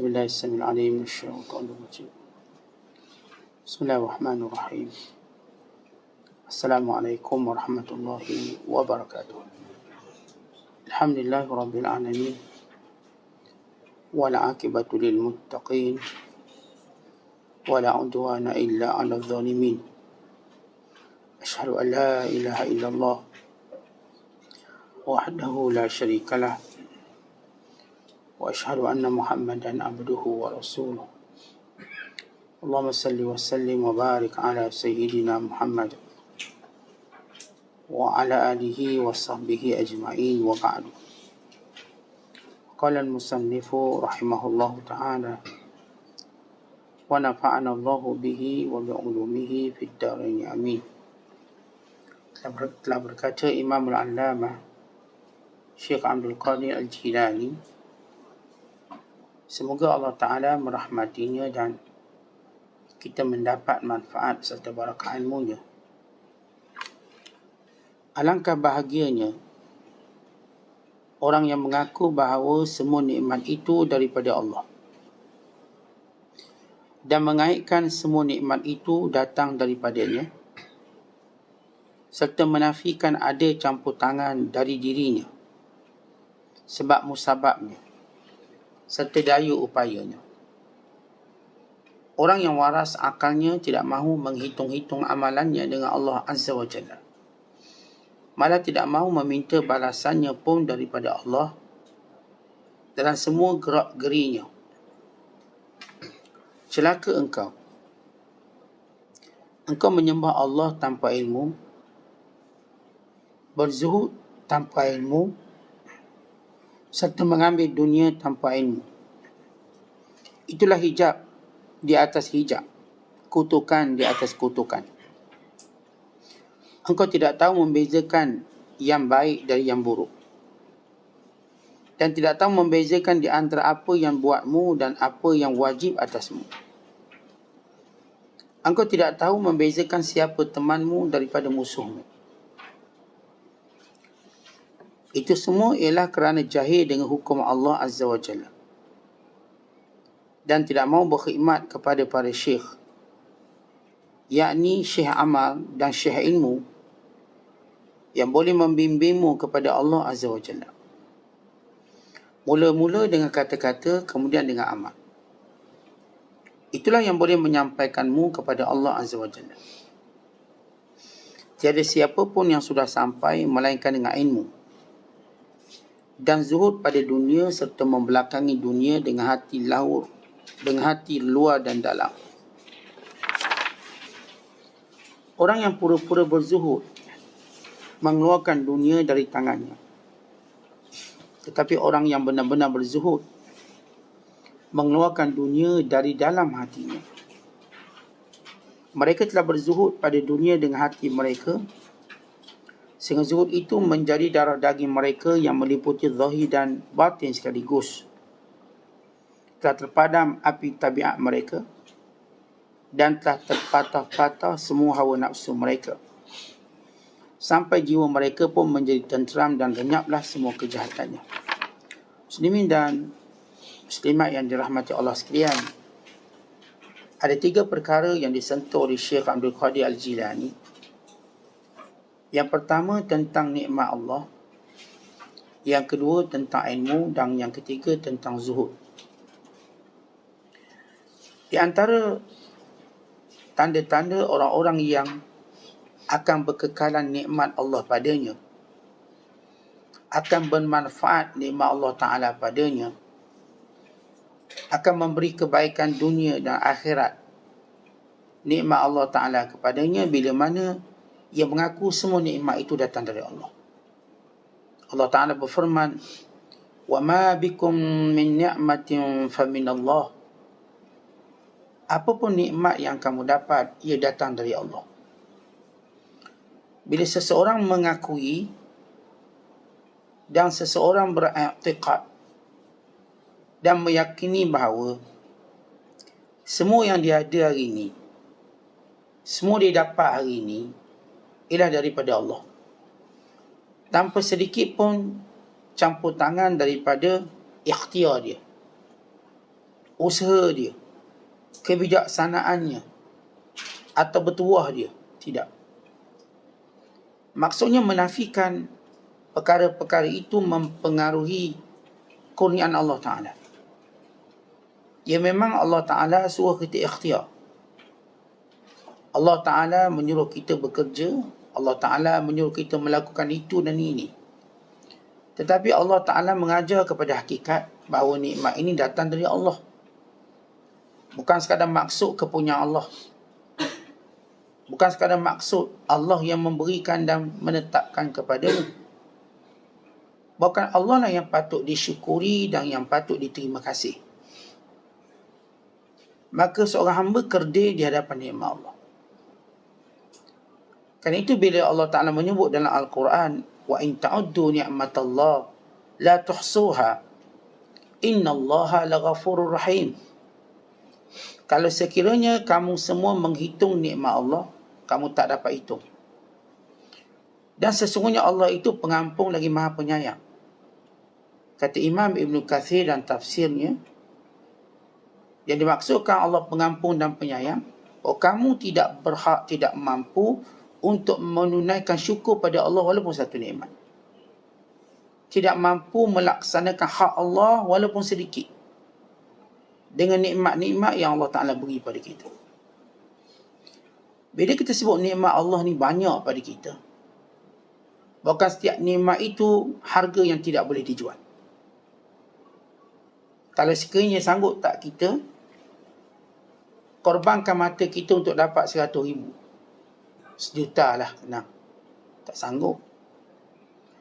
بالله السميع العليم من الشيطان الرجيم. بسم الله الرحمن الرحيم. السلام عليكم ورحمة الله وبركاته. الحمد لله رب العالمين والعاقبة للمتقين ولا عدوان إلا على الظالمين. أشهد أن لا إله إلا الله وحده لا شريك له وأشهد أن محمدا عبده ورسوله. اللهم صل وسلم وبارك على سيدنا محمد وعلى آله وصحبه أجمعين وبعد. قال المصنف رحمه الله تعالى ونفعنا الله به وبعلومه في الدارين آمين. Telah berkata Imam Al-Allamah Syekh Abdul Qadir Al-Jilani, semoga Allah Ta'ala merahmatinya dan kita mendapat manfaat serta barakah ilmunya. Alangkah bahagianya orang yang mengaku bahawa semua nikmat itu daripada Allah dan mengaitkan semua nikmat itu datang daripadanya, serta menafikan ada campur tangan dari dirinya, sebab musababnya, serta daya upayanya. Orang yang waras akalnya tidak mahu menghitung-hitung amalannya dengan Allah Azza wa Jalla, malah tidak mahu meminta balasannya pun daripada Allah dalam semua gerak-gerinya. Celaka engkau menyembah Allah tanpa ilmu, berzuhud tanpa ilmu, serta mengambil dunia tanpa ilmu. Itulah hijab di atas hijab, kutukan di atas kutukan. Engkau tidak tahu membezakan yang baik dari yang buruk, dan tidak tahu membezakan di antara apa yang buatmu dan apa yang wajib atasmu. Engkau tidak tahu membezakan siapa temanmu daripada musuhmu. Itu semua ialah kerana jahil dengan hukum Allah Azza wa Jalla dan tidak mahu berkhidmat kepada para syekh, yakni syekh amal dan syekh ilmu yang boleh membimbingmu kepada Allah Azza wa Jalla. Mula-mula dengan kata-kata, kemudian dengan amal. Itulah yang boleh menyampaikanmu kepada Allah Azza wa Jalla. Tiada siapa pun yang sudah sampai melainkan dengan ilmu dan zuhud pada dunia serta membelakangi dunia dengan hati lahur, dengan hati luar dan dalam. Orang yang pura-pura berzuhud mengeluarkan dunia dari tangannya, tetapi orang yang benar-benar berzuhud mengeluarkan dunia dari dalam hatinya. Mereka telah berzuhud pada dunia dengan hati mereka, sehingga zuhud itu menjadi darah daging mereka yang meliputi zahir dan batin sekaligus. Telah terpadam api tabiat mereka dan telah terpatah-patah semua hawa nafsu mereka, sampai jiwa mereka pun menjadi tenteram dan lenyaplah semua kejahatannya. Muslimin dan muslimat yang dirahmati Allah sekalian, ada 3 perkara yang disentuh oleh Syekh Abdul Qadir Al-Jilani. Yang pertama tentang nikmat Allah, yang kedua tentang ilmu, dan yang ketiga tentang zuhud. Di antara tanda-tanda orang-orang yang akan berkekalan nikmat Allah padanya, akan bermanfaat nikmat Allah Ta'ala padanya, akan memberi kebaikan dunia dan akhirat nikmat Allah Ta'ala kepadanya bila mana ia mengaku semua nikmat itu datang dari Allah. Allah Ta'ala berfirman, وَمَا بِكُم مِّن نِعْمَةٍ فَمِنَ اللَّهِ. Apapun nikmat yang kamu dapat, ia datang dari Allah. Bila seseorang mengakui dan seseorang beriktikad dan meyakini bahawa semua yang dia ada hari ini, semua dia dapat hari ini ialah daripada Allah, tanpa sedikit pun campur tangan daripada ikhtiar dia, usaha dia, kebijaksanaannya, atau bertuah dia. Tidak. Maksudnya menafikan perkara-perkara itu mempengaruhi kurniaan Allah Ta'ala. Ya memang Allah Ta'ala suruh kita ikhtiar. Allah Ta'ala menyuruh kita bekerja. Allah Ta'ala menyuruh kita melakukan itu dan ini. Tetapi Allah Ta'ala mengajar kepada hakikat bahawa nikmat ini datang dari Allah. Bukan sekadar maksud kepunyaan Allah. Bukan sekadar maksud Allah yang memberikan dan menetapkan kepadamu. Bukan Allah lah yang patut disyukuri dan yang patut diterima kasih. Maka seorang hamba kerdil di hadapan nikmat Allah. Kerana itu bila Allah Ta'ala menyebut dalam Al-Quran, wa in ta'uddu ni'matallah la tuhsuha innallaha laghafurur rahim. Kalau sekiranya kamu semua menghitung nikmat Allah, kamu tak dapat hitung. Dan sesungguhnya Allah itu pengampun lagi maha penyayang. Kata Imam Ibn Kathir dan tafsirnya, yang dimaksudkan Allah pengampun dan penyayang, kamu tidak berhak, tidak mampu untuk menunaikan syukur pada Allah walaupun satu nikmat. Tidak mampu melaksanakan hak Allah walaupun sedikit. Dengan nikmat-nikmat yang Allah Ta'ala beri pada kita. Bila kita sebut nikmat Allah ni banyak pada kita, bahkan setiap nikmat itu harga yang tidak boleh dijual. Kalau sekiranya sanggup tak kita korbankan mata kita untuk dapat 100,000, 1 juta lah, senang. Tak sanggup.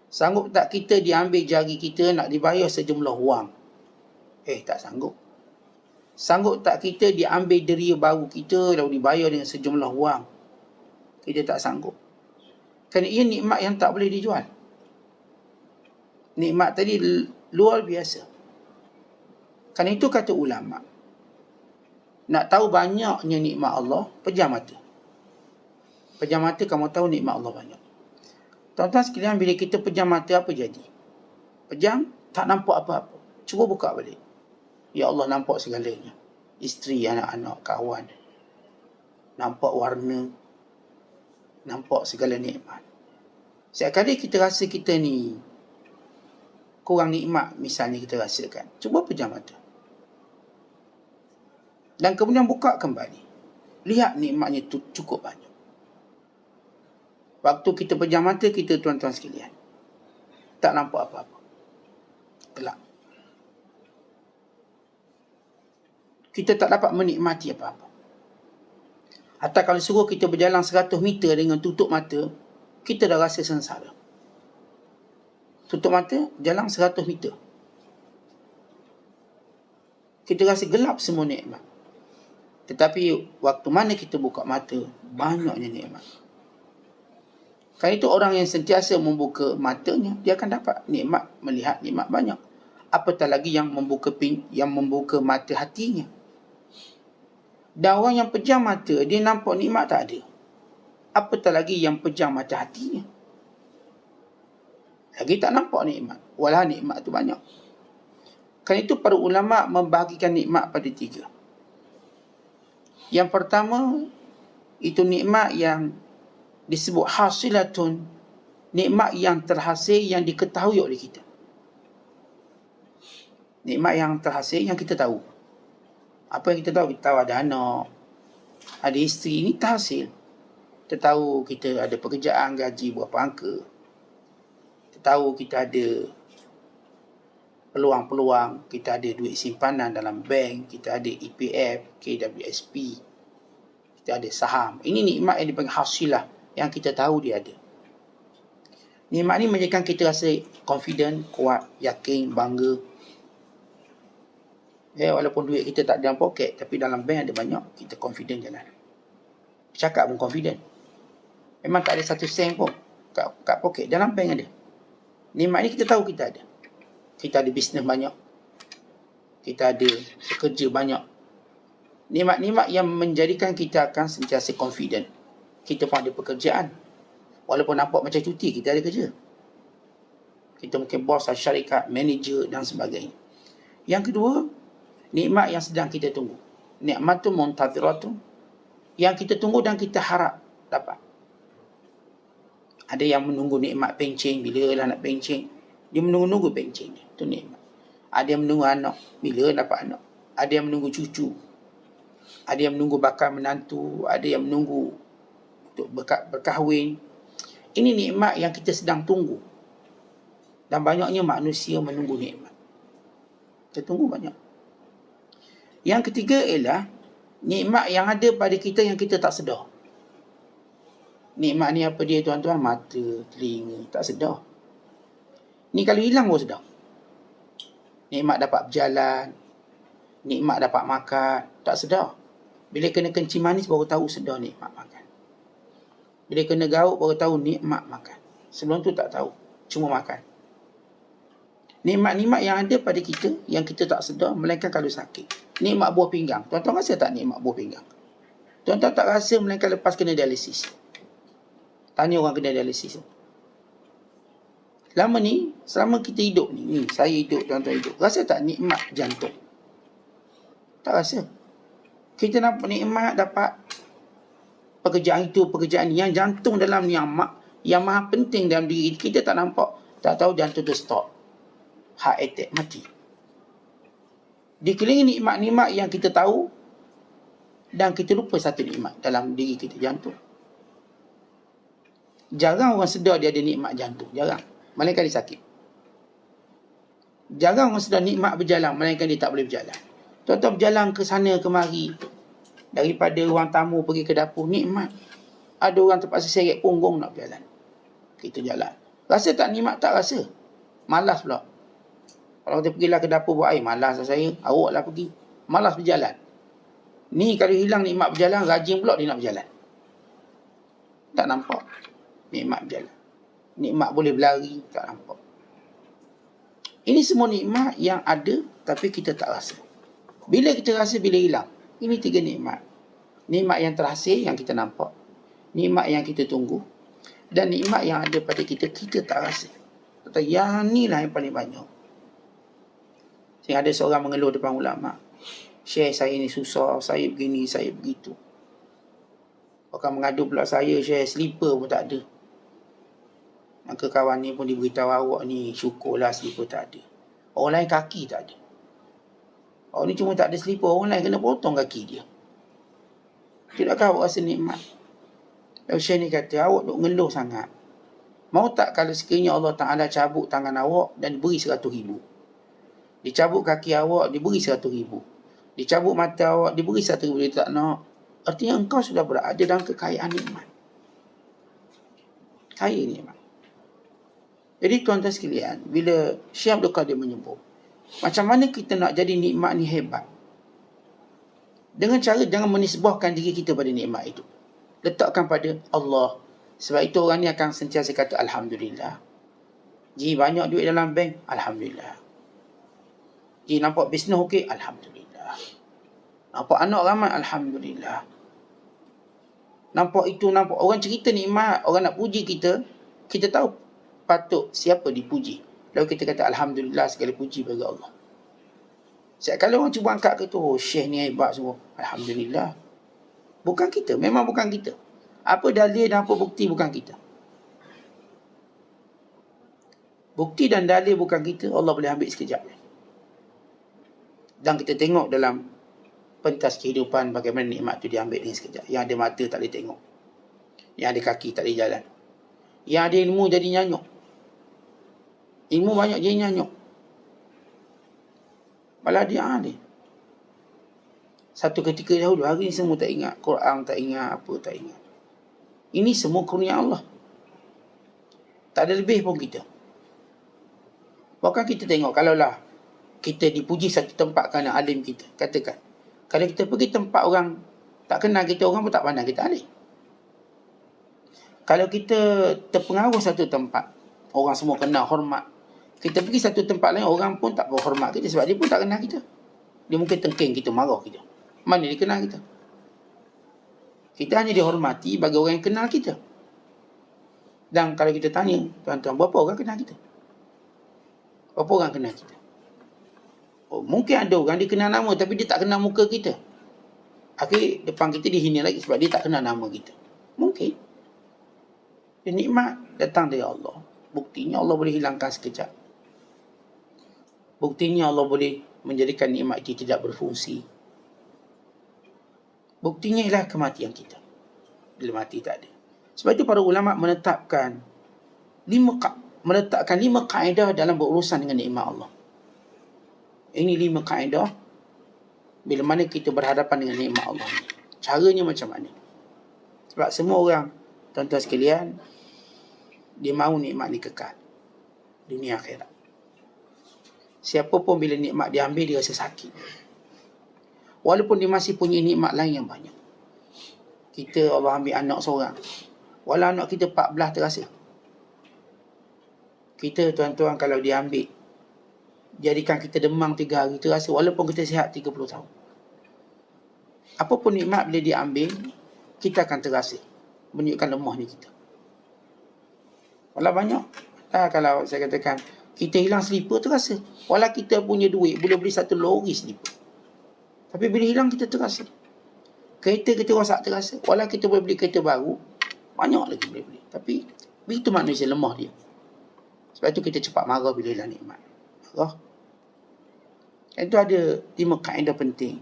Sanggup tak kita diambil jari kita nak dibayar sejumlah wang? Tak sanggup. Sanggup tak kita diambil deria baru kita lalu dibayar dengan sejumlah wang? Kita tak sanggup. Kerana ia nikmat yang tak boleh dijual. Nikmat tadi luar biasa. Kerana itu kata ulama, nak tahu banyaknya nikmat Allah, pejam mata. Pejam mata kamu tahu nikmat Allah banyak. Tuan-tuan sekalian, bila kita pejam mata, apa jadi? Pejam, tak nampak apa-apa. Cuba buka balik. Ya Allah, nampak segalanya. Isteri, anak-anak, kawan. Nampak warna. Nampak segala nikmat. Setiap kali kita rasa kita ni kurang nikmat, misalnya kita rasakan, cuba pejam mata. Dan kemudian buka kembali. Lihat nikmatnya tu cukup banyak. Waktu kita pejam mata kita, tuan-tuan sekalian, tak nampak apa-apa. Gelap. Kita tak dapat menikmati apa-apa. Atau kalau suruh kita berjalan 100 meter dengan tutup mata, kita dah rasa sengsara. Tutup mata, jalan 100 meter. Kita rasa gelap semua nikmat. Tetapi waktu mana kita buka mata, banyaknya nikmat. Kerana itu orang yang sentiasa membuka matanya, dia akan dapat nikmat, melihat nikmat banyak. Apatah lagi yang membuka mata hatinya. Dan orang yang pejam mata, dia nampak nikmat tak ada. Apatah lagi yang pejam mata hatinya. Lagi tak nampak nikmat. Walau nikmat tu banyak. Kerana itu para ulama membahagikan nikmat pada 3. Yang pertama, itu nikmat yang disebut hasilatun. Nikmat yang terhasil, yang diketahui oleh kita. Nikmat yang terhasil, yang kita tahu. Apa yang kita tahu? Kita tahu ada anak, ada isteri, ini terhasil. Kita tahu kita ada pekerjaan, gaji berapa angka. Kita tahu kita ada peluang-peluang, kita ada duit simpanan dalam bank, kita ada EPF, KWSP, kita ada saham. Ini nikmat yang dipanggil hasilah, yang kita tahu dia ada. Nikmat ni menjadikan kita rasa confident, kuat, yakin, bangga. Walaupun duit kita tak dalam poket, tapi dalam bank ada banyak, kita confident jalan. Cakap pun confident. Memang tak ada 1 sen pun kat poket, dalam bank ada. Nikmat ni kita tahu kita ada. Kita ada bisnes banyak. Kita ada pekerja banyak. Nikmat-nikmat yang menjadikan kita akan sentiasa confident. Kita pun ada pekerjaan. Walaupun nampak macam cuti, kita ada kerja. Kita mungkin bos syarikat, manager dan sebagainya. Yang kedua, nikmat yang sedang kita tunggu. Nikmat tu muntadhiratun, yang kita tunggu dan kita harap dapat. Ada yang menunggu nikmat pencen, bila lah nak pencen, dia menunggu-nunggu pencen dia, tu nikmat. Ada yang menunggu anak, bila dapat anak. Ada yang menunggu cucu, ada yang menunggu bakal menantu, ada yang menunggu untuk berkahwin. Ini nikmat yang kita sedang tunggu. Dan banyaknya manusia menunggu nikmat. Kita tunggu banyak. Yang ketiga ialah nikmat yang ada pada kita yang kita tak sedar. Nikmat ni apa dia tuan-tuan? Mata, telinga, tak sedar. Ni kalau hilang baru sedar. Nikmat dapat berjalan, nikmat dapat makan, tak sedar. Bila kena kencing manis baru tahu sedar nikmat makan. Bila kena gauk baru tahu nikmat makan. Sebelum tu tak tahu, cuma makan. Nikmat-nikmat yang ada pada kita yang kita tak sedar, melainkan kalau sakit. Nikmat buah pinggang. Tuan-tuan rasa tak nikmat buah pinggang? Tuan-tuan tak rasa melainkan lepas kena dialisis. Tanya orang kena dialisis. Lama ni, selama kita hidup ni, saya hidup, tuan-tuan hidup, rasa tak nikmat jantung? Tak rasa. Kita nampak nikmat dapat pekerjaan itu, pekerjaan ni. Yang jantung dalam ni yang maha penting dalam diri kita tak nampak. Tak tahu jantung tu stop. Heart attack, mati. Dikelilingi nikmat-nikmat yang kita tahu dan kita lupa satu nikmat dalam diri kita, jantung. Jarang orang sedar dia ada nikmat jantung, jarang. Melainkan dia sakit. Jarang orang sedar nikmat berjalan, melainkan dia tak boleh berjalan. Tuan-tuan berjalan ke sana kemari, daripada ruang tamu pergi ke dapur, nikmat. Ada orang terpaksa seret punggung nak berjalan. Kita jalan. Rasa tak nikmat? Tak rasa. Malas pula. Kalau kita pergilah ke dapur buat air, malas lah saya. Awaklah pergi. Malas berjalan. Ni kalau hilang nikmat berjalan, rajin pula dia nak berjalan. Tak nampak nikmat berjalan. Nikmat boleh berlari, tak nampak. Ini semua nikmat yang ada tapi kita tak rasa. Bila kita rasa, bila hilang. Ini 3 nikmat. Nikmat yang terhasil yang kita nampak, nikmat yang kita tunggu, dan nikmat yang ada pada kita, kita tak rasa. Tetapi yang ni lah yang paling banyak. Sehingga ada seorang mengeluh depan ulama, Syekh, saya ni susah, saya begini, saya begitu. Orang mengadu pula saya, Syekh, slipper pun tak ada. Maka kawan ni pun diberitahu, awak ni syukurlah slipper tak ada. Orang lain kaki tak ada. Orang ni cuma tak ada slipper, orang lain kena potong kaki dia. Tidakkah awak rasa nikmat? Lalu Syekh ni kata, awak duk ngeluh sangat. Mau tak kalau sekiranya Allah Ta'ala cabut tangan awak dan beri 100,000? Dicabut kaki awak, diberi 100,000. Dicabut mata awak, diberi 100,000. Dia tak nak. Artinya engkau sudah berada dalam kekayaan nikmat. Kaya nikmat. Jadi tuan-tuan sekalian, bila Syekh Abdul Qadir menyebut, macam mana kita nak jadi nikmat ni hebat? Dengan cara jangan menisbahkan diri kita pada nikmat itu. Letakkan pada Allah. Sebab itu orang ni akan sentiasa kata Alhamdulillah. Ji banyak duit dalam bank, Alhamdulillah. Ji nampak bisnes okey, Alhamdulillah. Nampak anak ramai, Alhamdulillah. Nampak itu, nampak orang cerita nikmat, orang nak puji kita, kita tahu patut siapa dipuji. Lalu kita kata Alhamdulillah, segala puji bagi Allah. Kalau orang cuba angkat ke tu, oh, Syekh ni hebat semua, Alhamdulillah. Bukan kita, memang bukan kita. Apa dalil dan apa bukti bukan kita. Bukti dan dalil bukan kita, Allah boleh ambil sekejap. Dan kita tengok dalam pentas kehidupan bagaimana nikmat tu diambil dengan sekejap. Yang ada mata tak boleh tengok. Yang ada kaki tak boleh jalan. Yang ada ilmu jadi nyanyuk. Ilmu banyak jadi nyanyuk. Malah dia alim. Satu ketika dahulu, hari ni semua tak ingat. Quran tak ingat, apa tak ingat. Ini semua kurnia Allah. Tak ada lebih pun kita. Bahkan kita tengok, kalaulah kita dipuji satu tempat kerana alim kita. Katakan, kalau kita pergi tempat orang tak kenal kita, orang pun tak pandang kita alim. Kalau kita terpengaruh satu tempat, orang semua kenal, hormat. Kita pergi satu tempat lain, orang pun tak berhormat kita sebab dia pun tak kenal kita. Dia mungkin tengking kita, marah kita. Mana dia kenal kita? Kita hanya dihormati bagi orang yang kenal kita. Dan kalau kita tanya, tuan-tuan, berapa orang kenal kita? Berapa orang kenal kita? Oh, mungkin ada orang dia kenal nama tapi dia tak kenal muka kita. Akhir depan kita dihina lagi sebab dia tak kenal nama kita. Mungkin. Dan nikmat datang dari Allah. Buktinya Allah boleh hilangkan sekejap. Buktinya Allah boleh menjadikan nikmat itu tidak berfungsi. Buktinya ialah kematian kita. Bila mati tak ada. Sebab itu para ulama menetapkan 5 kaedah dalam berurusan dengan nikmat Allah. Ini 5 kaedah bila mana kita berhadapan dengan nikmat Allah. Caranya macam mana? Sebab semua orang, tuan-tuan sekalian, dia mahu nikmat ni kekal. Dunia akhirat. Siapa pun bila nikmat diambil, dia rasa sakit. Walaupun dia masih punya nikmat lain yang banyak. Kita Allah ambil anak seorang. Walau anak kita 14 terasa. Kita tuan-tuan kalau diambil, jadikan kita demam 3 hari terasa. Walaupun kita sihat 30 tahun. Apapun nikmat bila diambil, kita akan terasa. Menunjukkan lemahnya kita. Walau banyak. Kalau saya katakan, kita hilang slipper terasa. Walau kita punya duit, boleh beli 1 lori slipper. Tapi bila hilang kita terasa. Kereta kita rosak terasa. Walau kita boleh beli kereta baru, banyak lagi boleh beli. Tapi begitu manusia lemah dia. Sebab itu kita cepat marah bila hilang nikmat. Marah. Itu ada 5 kaedah penting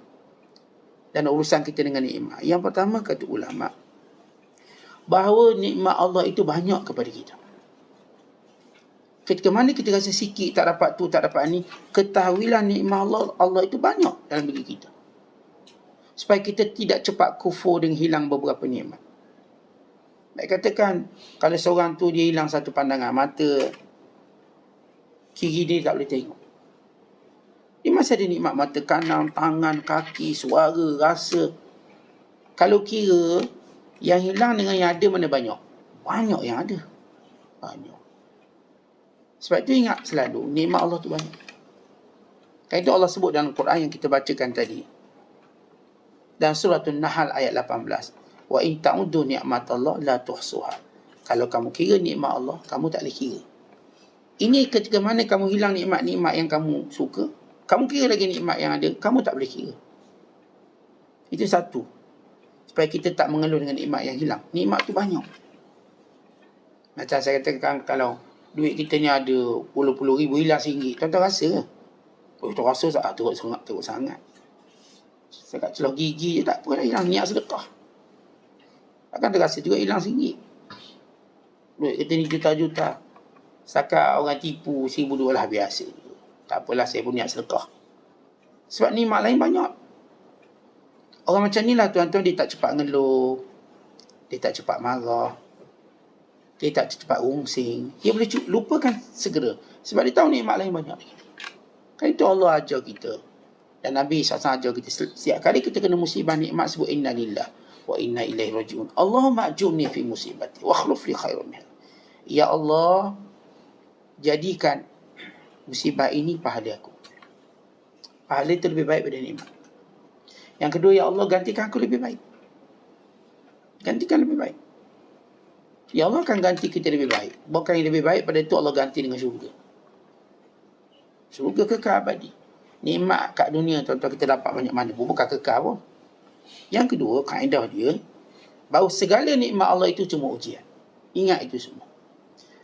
dan urusan kita dengan nikmat. Yang pertama kata ulama, bahawa nikmat Allah itu banyak kepada kita. Ketika mana kita rasa sikit, tak dapat tu, tak dapat ni, ketahuilah nikmat Allah itu banyak dalam diri kita. Supaya kita tidak cepat kufur dengan hilang beberapa nikmat. Baik katakan, kalau seorang tu dia hilang satu pandangan, mata kiri dia tak boleh tengok. Dia masih ada nikmat mata kanan, tangan, kaki, suara, rasa. Kalau kira, yang hilang dengan yang ada mana banyak? Banyak yang ada. Banyak. Sebab itu ingat selalu, nikmat Allah tu banyak. Kan itu Allah sebut dalam Quran yang kita bacakan tadi. Dan surah An-Nahl ayat 18. Wa in ta'uddu ni'matallah la tuhsuha. Kalau kamu kira nikmat Allah, kamu tak boleh kira. Ini ketika mana kamu hilang nikmat-nikmat yang kamu suka, kamu kira lagi nikmat yang ada, kamu tak boleh kira. Itu satu. Supaya kita tak mengeluh dengan nikmat yang hilang. Nikmat tu banyak. Macam saya katakan, kalau duit kita ni ada puluh-puluh ribu, hilang RM1, tuan-tuan rasa ke? Oh, tu rasa teruk sangat. Sekat celah gigi je tak apa dah hilang. Niat sedekah. Takkan terasa juga hilang RM1. Duit kita ni juta-juta. Setakat orang tipu $1,000 lah biasa. Tak apalah, saya pun niat sedekah. Sebab nikmat lain banyak. Orang macam ni lah tuan-tuan, dia tak cepat ngeluh. Dia tak cepat marah. Dia tak cepat rungsing. Dia boleh lupakan segera. Sebab dia tahu nikmat lain banyak lagi. Kan itu Allah ajar kita. Dan Nabi SAW ajar kita. Setiap kali kita kena musibah nikmat, sebut inna lillah wa inna ilaihi raji'un. Allahumma ajurni fi musibati wa akhluf li khairan minha. Ya Allah, jadikan musibah ini pahala aku. Pahala itu lebih baik daripada nikmat. Yang kedua, ya Allah, gantikan aku lebih baik. Gantikan lebih baik. Ya Allah akan ganti kita lebih baik. Bukan yang lebih baik pada itu Allah ganti dengan syurga. Syurga kekal abadi. Nikmat kat dunia tuan-tuan kita dapat banyak mana pun, bukan kekal pun. Yang kedua, kaedah dia, bahawa segala nikmat Allah itu cuma ujian. Ingat itu semua.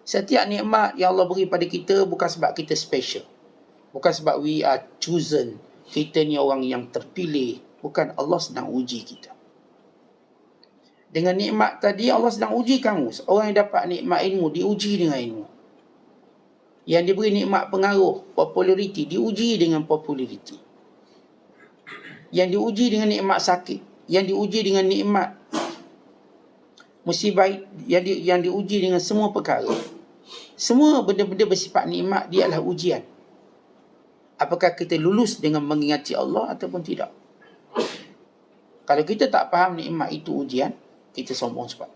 Setiap nikmat yang Allah beri pada kita bukan sebab kita special. Bukan sebab we are chosen. Kita ni orang yang terpilih. Bukan, Allah sedang uji kita. Dengan nikmat tadi, Allah sedang uji kamu. Orang yang dapat nikmat ilmu, diuji dengan ilmu. Yang diberi nikmat pengaruh, populariti, diuji dengan populariti. Yang diuji dengan nikmat sakit. Yang diuji dengan nikmat musibah. Yang diuji dengan semua perkara. Semua benda-benda bersifat nikmat, dia adalah ujian. Apakah kita lulus dengan mengingati Allah ataupun tidak? Kalau kita tak faham nikmat itu ujian, kita sombong sebab.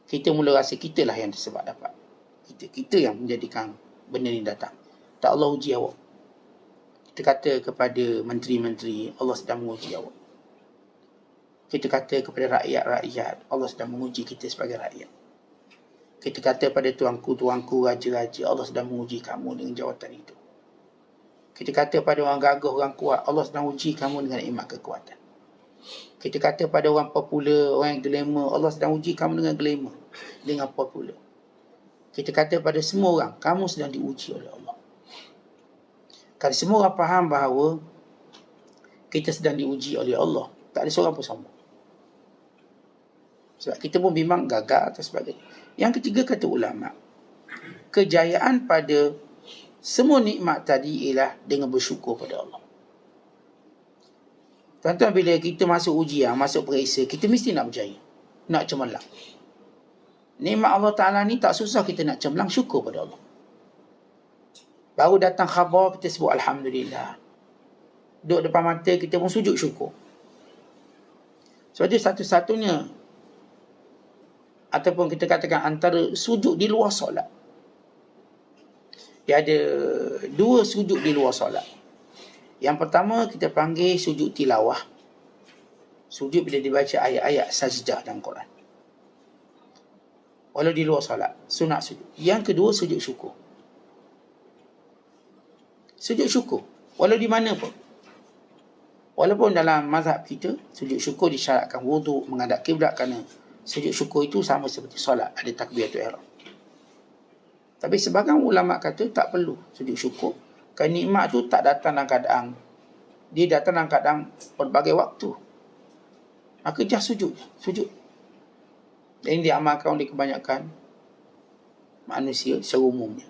Kita mula rasa kita lah yang sebab dapat. Kita yang menjadikan benda ni datang. Tak, Allah uji awak. Kita kata kepada menteri-menteri, Allah sedang menguji awak. Kita kata kepada rakyat-rakyat, Allah sedang menguji kita sebagai rakyat. Kita kata pada tuanku-tuanku, raja-raja, Allah sedang menguji kamu dengan jawatan itu. Kita kata pada orang gagah, orang kuat, Allah sedang uji kamu dengan nikmat kekuatan. Kita kata pada orang popular, orang yang glamour, Allah sedang uji kamu dengan glamour, dengan popular. Kita kata pada semua orang, kamu sedang diuji oleh Allah. Kalau semua orang faham bahawa kita sedang diuji oleh Allah, tak ada seorang pun sombong. Sebab kita pun bimbang gagal atau sebagainya. Yang ketiga kata ulama, kejayaan pada semua nikmat tadi ialah dengan bersyukur pada Allah. Tuan-tuan, bila kita masuk ujian, masuk periksa, kita mesti nak berjaya, nak cemerlang. Nikmat Allah Ta'ala ni tak susah kita nak cemerlang, syukur pada Allah. Baru datang khabar, kita sebut Alhamdulillah. Duduk depan mata, kita pun sujud syukur. Sebab itu satu-satunya, ataupun kita katakan antara sujud di luar solat. Dia ada dua sujud di luar solat. Yang pertama kita panggil sujud tilawah. Sujud bila dibaca ayat-ayat sajdah dalam Quran. Walau di luar solat, sunat sujud. Yang kedua sujud syukur. Sujud syukur, walau di mana pun. Walaupun dalam mazhab kita, sujud syukur disyaratkan wuduk, menghadap kiblat, kerana sujud syukur itu sama seperti solat, ada takbiratul ihram. Tapi sebahagian ulama kata tak perlu sujud syukur. Kerana nikmat tu tak datang dalam keadaan, dia datang dalam keadaan berbagai waktu. Maka just sujud. Dan ini diamalkan oleh kebanyakan manusia secara umumnya.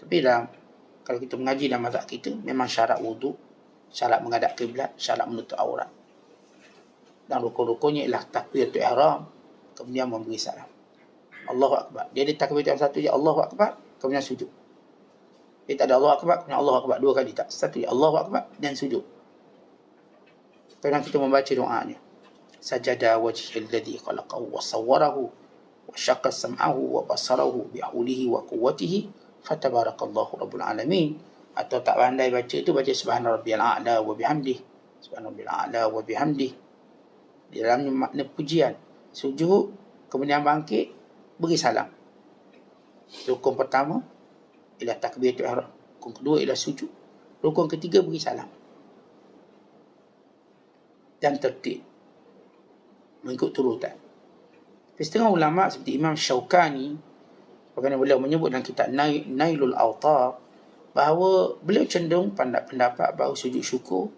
Tapi kalau kita mengaji dalam mazhab kita, memang syarat wuduk, syarat menghadap kiblat, syarat menutup aurat. Dan rukun-rukunnya ialah takbiratul ihram, kemudian memberi salam. Allahu Akbar. Dia ada takbir yang satu je, Allahu Akbar, kemudian sujud. Dia tak ada Allahu Akbar, kemudian Allahu Akbar, dua kali tak. Satu je, Allahu Akbar, dan sujud. Kemudian kita membaca doanya. Sajada wajhil ladzi khalaqahu wa sawwarahu wa syaqqa sam'ahu wa basarahu bihaulihi wa quwwatihi fatabarakallahu rabbul alamin. Atau tak pandai baca itu, baca subhana rabbiyal a'la wa bihamdih. Subhana rabbiyal a'la wa bihamdih. Di dalamnya makna pujian. Sujud, kemudian bangkit, beri salam. Rukun pertama ialah takbiratul ihram. Rukun kedua ialah sujud. Rukun ketiga beri salam. Dan tertib, mengikut turutan. Tapi setengah ulama seperti Imam Syaukani, bagaimana beliau menyebut dalam kitab Nailul Awtar, bahawa beliau cenderung pendapat bahawa sujud syukur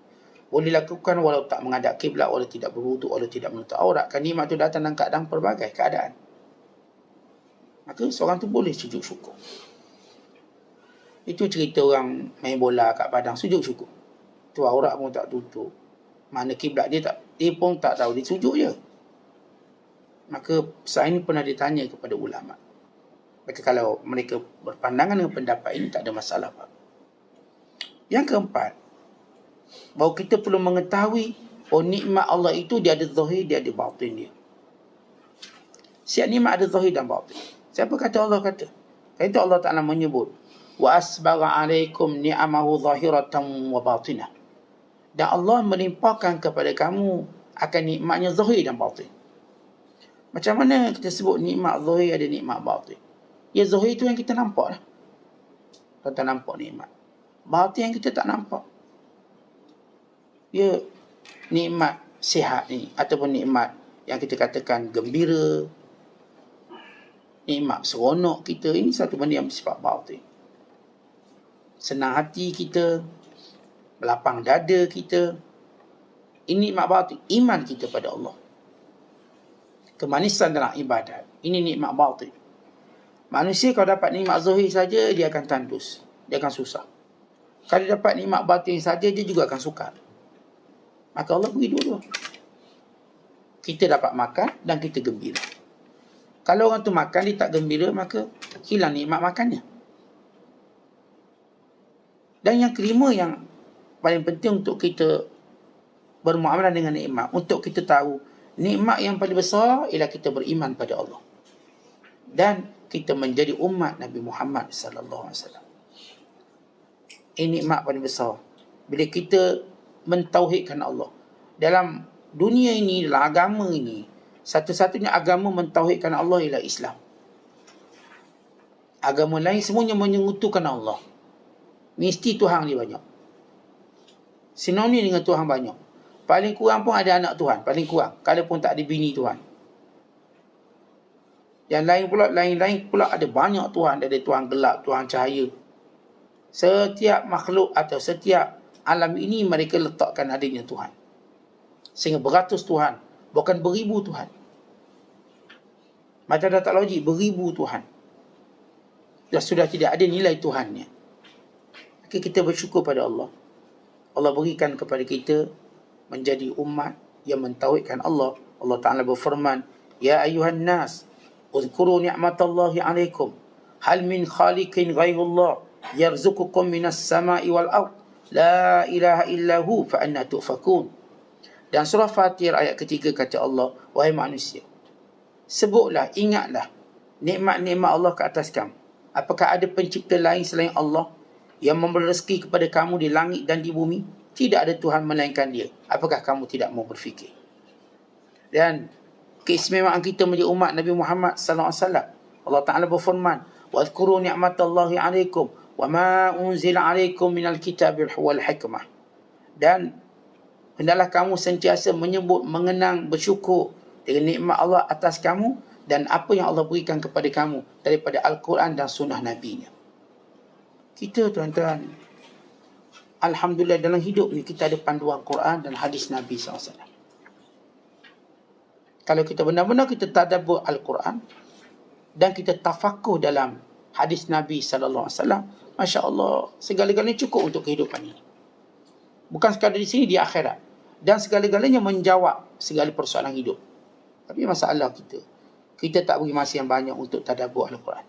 boleh dilakukan walau tak menghadap kiblat, walau tidak berwuduk, walau tidak menutup aurat. Kerana nikmat itu datang dalam keadaan pelbagai keadaan. Maka seorang tu boleh sujud syukur. Itu cerita orang main bola kat padang, sujud syukur. Tu aurat pun tak tutup, mana kiblat dia pun tak tahu, dia sujud je. Maka saya ini pernah ditanya kepada ulama. Maka kalau mereka berpandangan dengan pendapat ini, tak ada masalah apa. Yang keempat, bahawa kita perlu mengetahui nikmat Allah itu dia ada zahir, dia ada batin dia. Setiap nikmat ada zahir dan batin. Siapa kata Allah kata? Kerana itu Allah Ta'ala menyebut, wa asbagha alaikum ni'amahu zahiratan wa batinah. Dan Allah melimpahkan kepada kamu akan nikmatnya zahir dan batin. Macam mana kita sebut nikmat zahir ada nikmat batin? Ya, zahir itu yang kita nampak lah. Kita nampak nikmat. Batin yang kita tak nampak. Ya, nikmat sihat ni, ataupun nikmat yang kita katakan gembira, nikmat seronok kita, ini satu benda yang bersifat batin. Senang hati kita, lapang dada kita, ini nikmat batin. Iman kita pada Allah, kemanisan dalam ibadat, ini nikmat batin. Manusia kalau dapat nikmat zahir saja, dia akan tandus, dia akan susah. Kalau dapat nikmat batin saja, dia juga akan sukar. Maka Allah beri dua-dua. Kita dapat makan dan kita gembira. Kalau orang tu makan, dia tak gembira, maka hilang nikmat makannya. Dan yang kelima yang paling penting untuk kita bermuamalah dengan nikmat, untuk kita tahu nikmat yang paling besar ialah kita beriman pada Allah dan kita menjadi umat Nabi Muhammad sallallahu alaihi wasallam. Ini nikmat paling besar bila kita mentauhidkan Allah. Dalam dunia ini, dalam agama ini, satu-satunya agama mentauhidkan Allah ialah Islam. Agama lain semuanya menyengutukan Allah. Mesti Tuhan dia banyak. Sinonim dengan Tuhan banyak. Paling kurang pun ada anak Tuhan, paling kurang. Kalau pun tak ada bini Tuhan. Yang lain pula ada banyak Tuhan. Ada Tuhan gelap, Tuhan cahaya. Setiap makhluk atau setiap alam ini mereka letakkan adanya Tuhan. Sehingga beratus Tuhan, bukan beribu Tuhan. Macam dah tak logik, beribu Tuhan. Dah sudah tidak ada nilai Tuhannya. Maka kita bersyukur pada Allah. Allah berikan kepada kita menjadi umat yang mentauhidkan Allah. Allah Ta'ala berfirman, Ya ayuhan nas, uzkuru ni'matallahi alaikum. Hal min khaliqin ghairullah, yarzukukum minas sama'i wal ard. La ilaha illahu fa anna tu'fakun. Dan surah Fatir ayat ketiga kata Allah, wahai manusia, sebutlah, ingatlah nikmat-nikmat Allah ke atas kamu. Apakah ada pencipta lain selain Allah yang memberi rezeki kepada kamu di langit dan di bumi? Tidak ada Tuhan melainkan Dia. Apakah kamu tidak mau berfikir? Dan keistimewaan kita menjadi umat Nabi Muhammad sallallahu alaihi wasallam. Allah Taala berfirman, "Wadhkuru ni'matallahi 'alaikum wa ma unzila 'alaikum minal kitabi wal hikmah." Dan hendaklah kamu sentiasa menyebut, mengenang, bersyukur dengan nikmat Allah atas kamu dan apa yang Allah berikan kepada kamu daripada Al-Quran dan sunnah Nabi-Nya. Kita tuan-tuan, alhamdulillah dalam hidup ni kita ada panduan Quran dan hadis Nabi SAW. Kalau kita benar-benar kita tadabbur Al-Quran dan kita tafakur dalam hadis Nabi SAW, Masya Allah, segala-galanya cukup untuk kehidupan ini. Bukan sekadar di sini, di akhirat. Dan segala-galanya menjawab segala persoalan hidup. Tapi masalah kita tak beri masa yang banyak untuk tadabbur Al-Quran.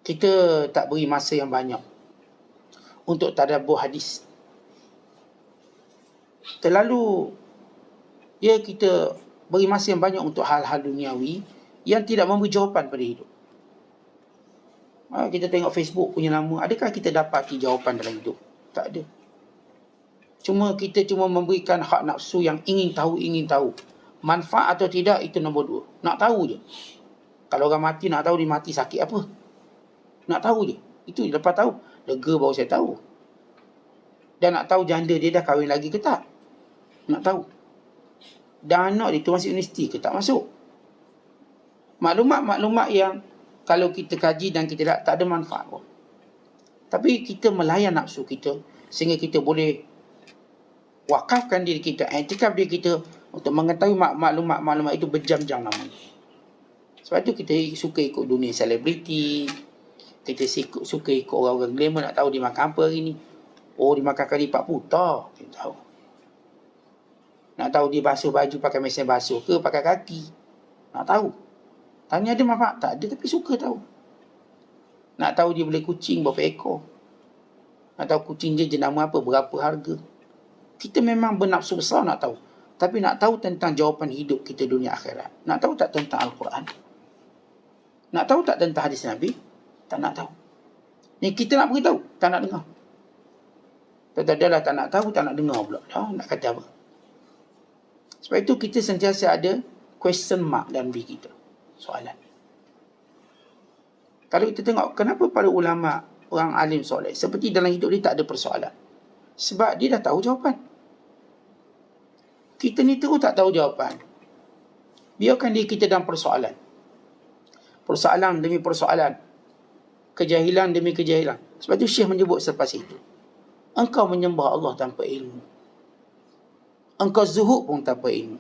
Kita tak beri masa yang banyak untuk tadabbur hadis. Terlalu kita beri masa yang banyak untuk hal-hal duniawi yang tidak memberi jawapan pada hidup. Kita tengok Facebook punya lama, adakah kita dapati jawapan dalam hidup? Tak ada. Kita cuma memberikan hak nafsu yang ingin tahu. Manfaat atau tidak, itu nombor 2. Nak tahu je. Kalau orang mati, nak tahu dia mati sakit apa. Nak tahu je. Itu lepas tahu, lega baru saya tahu. Dan nak tahu janda dia dah kahwin lagi ke tak. Nak tahu. Dan anak dia tu masuk universiti ke tak masuk. Maklumat-maklumat yang kalau kita kaji dan kita tak ada manfaat pun. Tapi kita melayan nafsu kita sehingga kita boleh wakafkan diri kita, i'tikaf diri kita untuk mengetahui maklumat-maklumat itu berjam-jam lamanya. Sebab itu kita suka ikut dunia selebriti, kita suka ikut orang-orang glamour, nak tahu dia makan apa hari ni. Oh, dia makan kari 40, tak, kita tahu. Nak tahu dia basuh baju pakai mesin basuh ke pakai kaki, nak tahu. Tanya ada manfaat? Tak ada, tapi suka tahu. Nak tahu dia boleh kucing berapa ekor, nak tahu kucing dia jenama apa, berapa harga. Kita memang bernafsu besar nak tahu. Tapi nak tahu tentang jawapan hidup kita dunia akhirat. Nak tahu tak tentang Al-Quran? Nak tahu tak tentang hadis Nabi? Tak nak tahu. Ni kita nak beritahu, tak nak dengar. Dah tak nak tahu, tak nak dengar pula. Nak kata apa? Sebab itu kita sentiasa ada question mark dalam diri kita. Soalan. Kalau kita tengok, kenapa para ulama, orang alim soleh, seperti dalam hidup dia tak ada persoalan? Sebab dia dah tahu jawapan. Kita ni terus tak tahu jawapan. Biarkan diri kita dalam persoalan. Persoalan demi persoalan. Kejahilan demi kejahilan. Sebab itu Syekh menyebut selepas itu, engkau menyembah Allah tanpa ilmu. Engkau zuhud pun tanpa ilmu.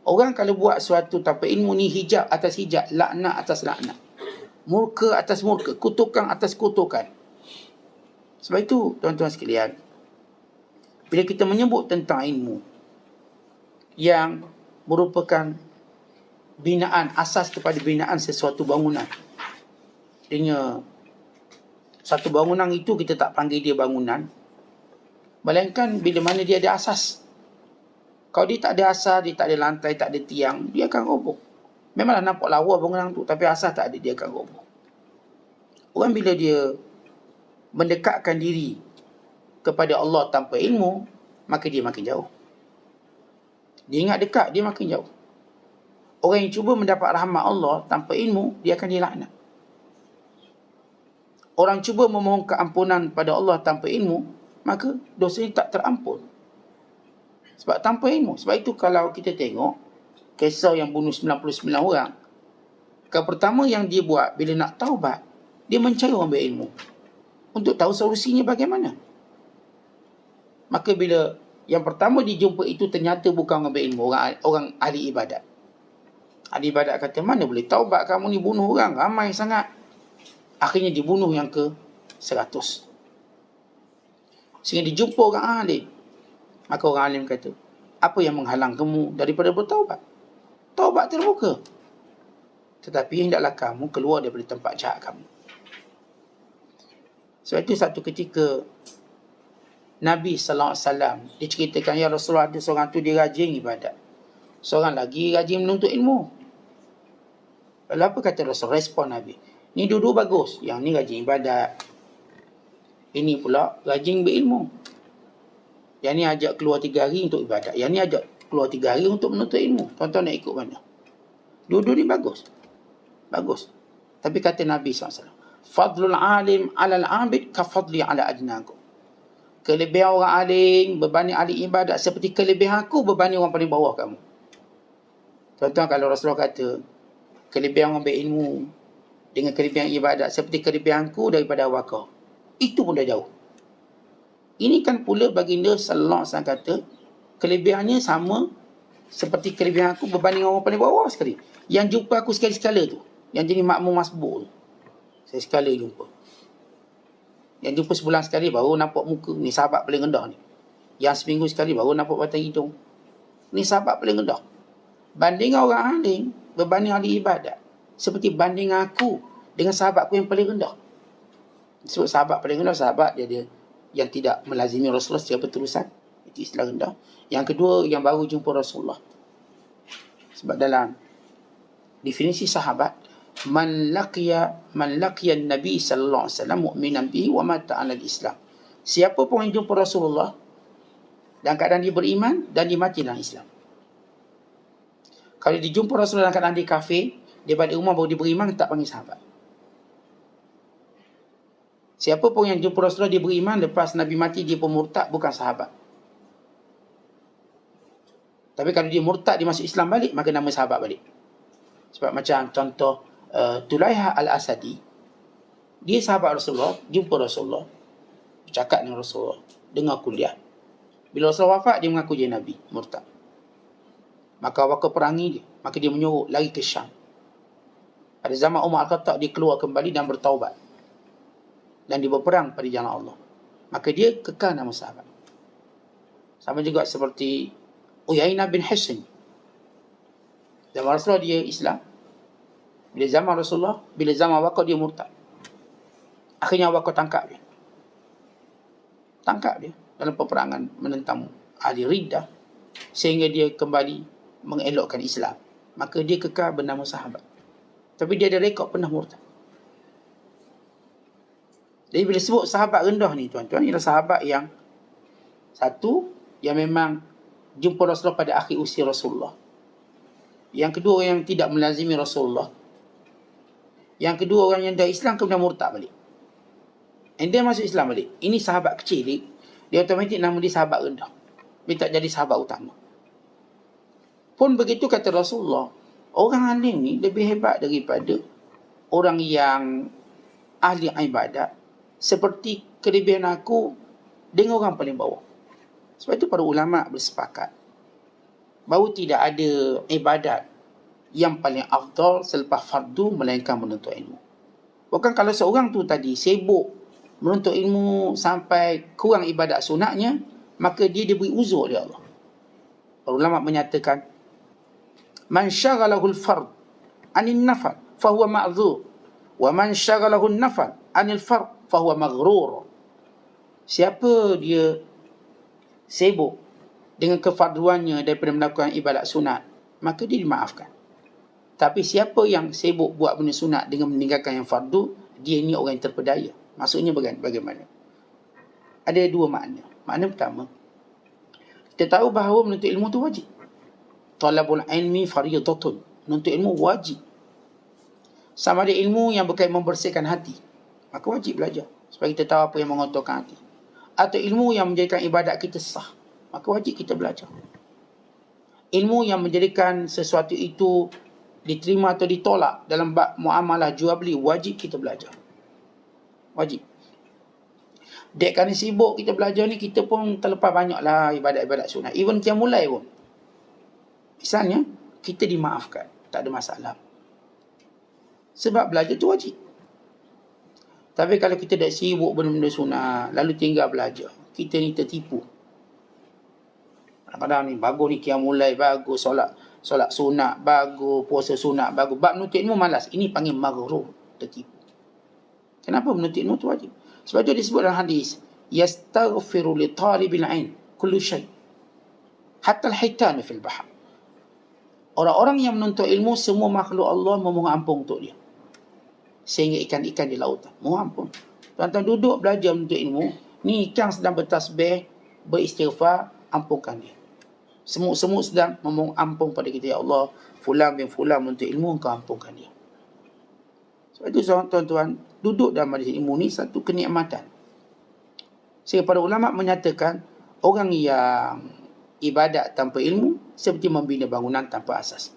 Orang kalau buat sesuatu tanpa ilmu ni hijab atas hijab, laknat atas laknat. Murka atas murka, kutukan atas kutukan. Sebab itu tuan-tuan sekalian, bila kita menyebut tentang ilmu yang merupakan binaan, asas kepada binaan sesuatu bangunan. Artinya, satu bangunan itu kita tak panggil dia bangunan, melainkan bila mana dia ada asas. Kalau dia tak ada asas, dia tak ada lantai, tak ada tiang, dia akan roboh. Memanglah nampak lawa bangunan tu, tapi asas tak ada, dia akan roboh. Orang bila dia mendekatkan diri kepada Allah tanpa ilmu, maka dia makin jauh. Dia ingat dekat, dia makin jauh. Orang yang cuba mendapat rahmat Allah tanpa ilmu, dia akan dilaknat. Orang cuba memohon keampunan pada Allah tanpa ilmu, maka dosanya tak terampun. Sebab tanpa ilmu. Sebab itu kalau kita tengok kisah yang bunuh 99 orang, pertama yang dia buat bila nak taubat, dia mencari orang berilmu untuk tahu solusinya bagaimana. Maka bila yang pertama dijumpa itu ternyata bukan orang berilmu, orang ahli ibadat. Ahli ibadat kata, mana boleh taubat kamu ni, bunuh orang ramai sangat. Akhirnya dibunuh yang ke 100. Sehingga dijumpa orang alim. Maka orang alim kata, apa yang menghalang kamu daripada bertaubat? Taubat terbuka. Tetapi hendaklah kamu keluar daripada tempat jahat kamu. Sebab itu satu ketika Nabi SAW diceritakan, ya Rasulullah, ada seorang tu dia rajin ibadat, seorang lagi rajin menuntut ilmu. Lalu apa kata Rasul? Respon Nabi, ni dua-dua bagus. Yang ni rajin ibadat, ini pula rajin berilmu. Yang ni ajak keluar 3 hari untuk ibadat, yang ni ajak keluar 3 hari untuk menuntut ilmu. Tuan-tuan nak ikut mana? Dua-dua ni bagus. Bagus. Tapi kata Nabi SAW, fadlul alim alal abid kafadli ala adnakum. Kelebihan orang alim berbanding ahli ibadat seperti kelebihan aku berbanding orang paling bawah kamu. Tuan-tuan, kalau Rasulullah kata kelebihan orang berilmu dengan kelebihan ibadat seperti kelebihanku daripada awak kau, itu pun dah jauh. Ini kan pula baginda sallallahu alaihi wasallam kata kelebihannya sama seperti kelebihan aku berbanding orang paling bawah sekali. Yang jumpa aku sekali-sekala tu, yang jadi makmum masbuk tu, saya sekali jumpa. Yang jumpa sebulan sekali baru nampak muka, ni sahabat paling rendah ni. Yang seminggu sekali baru nampak batang hidung, ni sahabat paling rendah. Banding orang alim berbanding ahli ibadat seperti banding aku dengan sahabatku yang paling rendah. Sebab sahabat paling rendah, sahabat dia yang tidak melazimi Rasulullah secara berterusan, itu istilah rendah. Yang kedua, yang baru jumpa Rasulullah. Sebab dalam definisi sahabat, man laqiya Nabi sallallahu alaihi wasallam mu'minan bihi wa mata 'ala al-Islam. Siapa pun yang jumpa Rasulullah dalam keadaan dia beriman dan dia mati dalam Islam. Kalau dia jumpa Rasulullah dalam keadaan dia kafir, dia balik rumah baru dia beriman, tak panggil sahabat. Siapa pun yang jumpa Rasulullah dia beriman, lepas Nabi mati dia pun murtad, bukan sahabat. Tapi kalau dia murtad, dia masuk Islam balik, maka nama sahabat balik. Sebab macam contoh Tulaiha Al-Asadi, dia sahabat Rasulullah, jumpa Rasulullah, bercakap dengan Rasulullah, dengar kuliah. Bila Rasulullah wafat, dia mengaku dia Nabi, murtad. Maka waktu perangi dia, maka dia menyuruh lari ke Syam. Pada zaman Umar Al-Khattab, dia keluar kembali dan bertaubat, dan dia berperang pada jalan Allah. Maka dia kekal nama sahabat. Sama juga seperti Uyainah bin Hisn. Zaman Rasulullah dia Islam, bila zaman Rasulullah, bila zaman Waqah dia murtad. Akhirnya Waqah tangkap dia. Tangkap dia dalam peperangan menentang ahli riddah, sehingga dia kembali mengelokkan Islam. Maka dia kekal bernama sahabat. Tapi dia ada rekod pernah murtad. Jadi bila sebut sahabat rendah ni, tuan-tuan, ialah sahabat yang satu, yang memang jumpa Rasulullah pada akhir usia Rasulullah. Yang kedua, yang tidak melazimi Rasulullah. Yang kedua, orang yang dah Islam kemudian murtad balik. And dia masuk Islam balik. Ini sahabat kecil, dia otomatik nama dia sahabat rendah. Dia tak jadi sahabat utama. Pun begitu kata Rasulullah, orang alim ni lebih hebat daripada orang yang ahli ibadat, seperti kelebihan aku dengan orang paling bawah. Sebab itu para ulama bersepakat bahawa tidak ada ibadat yang paling afdal selepas fardu melainkan menuntut ilmu. Bukan kalau seorang tu tadi sibuk menuntut ilmu sampai kurang ibadat sunatnya, maka dia diberi uzur oleh Allah. Para ulama menyatakan, man syaghalahu al-fard anil nafal fahuwa ma'dzur, wa man syaghalahu an-nafal anil fard fahuwa maghrur. Siapa dia sibuk dengan kefarduannya daripada melakukan ibadat sunat, maka dia dimaafkan. Tapi siapa yang sibuk buat benda sunat dengan meninggalkan yang fardu, dia ni orang yang terpedaya. Maksudnya bagaimana? Ada dua makna. Makna pertama, kita tahu bahawa menuntut ilmu tu wajib. Talabul ilmi fariidatun. Menuntut ilmu wajib. Sama ada ilmu yang berkaitan membersihkan hati, maka wajib belajar supaya kita tahu apa yang mengotorkan hati. atau ilmu yang menjadikan ibadat kita sah, maka wajib kita belajar. Ilmu yang menjadikan sesuatu itu diterima atau ditolak dalam bab muamalah jual beli, wajib kita belajar. Wajib. Dek kerana sibuk kita belajar ni, kita pun terlepas banyaklah ibadat-ibadat sunat. Even qiyamul-lail pun. Misalnya, kita dimaafkan. Tak ada masalah. Sebab belajar tu wajib. Tapi kalau kita dah sibuk benda-benda sunat, lalu tinggal belajar, kita ni tertipu. Kadang-kadang ni bagus ni qiyamul-lail, bagus solat sunat, bagus puasa sunat, bagus. Bab menuntut ilmu malas. Ini panggil maghrur, tertipu. Kenapa menuntut ilmu tu wajib? Sebab itu disebut dalam hadis, yastaghfiru li talibil ain kullu syai hatta al-hitan fil bahr. Orang-orang yang menuntut ilmu, semua makhluk Allah memohon ampun untuk dia. Sehingga ikan-ikan di lautan mohon ampun. Tuan-tuan duduk belajar menuntut ilmu, ni ikan sedang bertasbih, beristighfar, ampunkan dia. Semut-semut sedang memohon ampun pada kita, ya Allah, fulan bin fulan menuntut ilmu, engkau ampunkan dia. Sebab itu tuan-tuan, duduk dalam majlis ilmu ni satu kenikmatan. Sehingga para ulama menyatakan, orang yang ibadat tanpa ilmu seperti membina bangunan tanpa asas.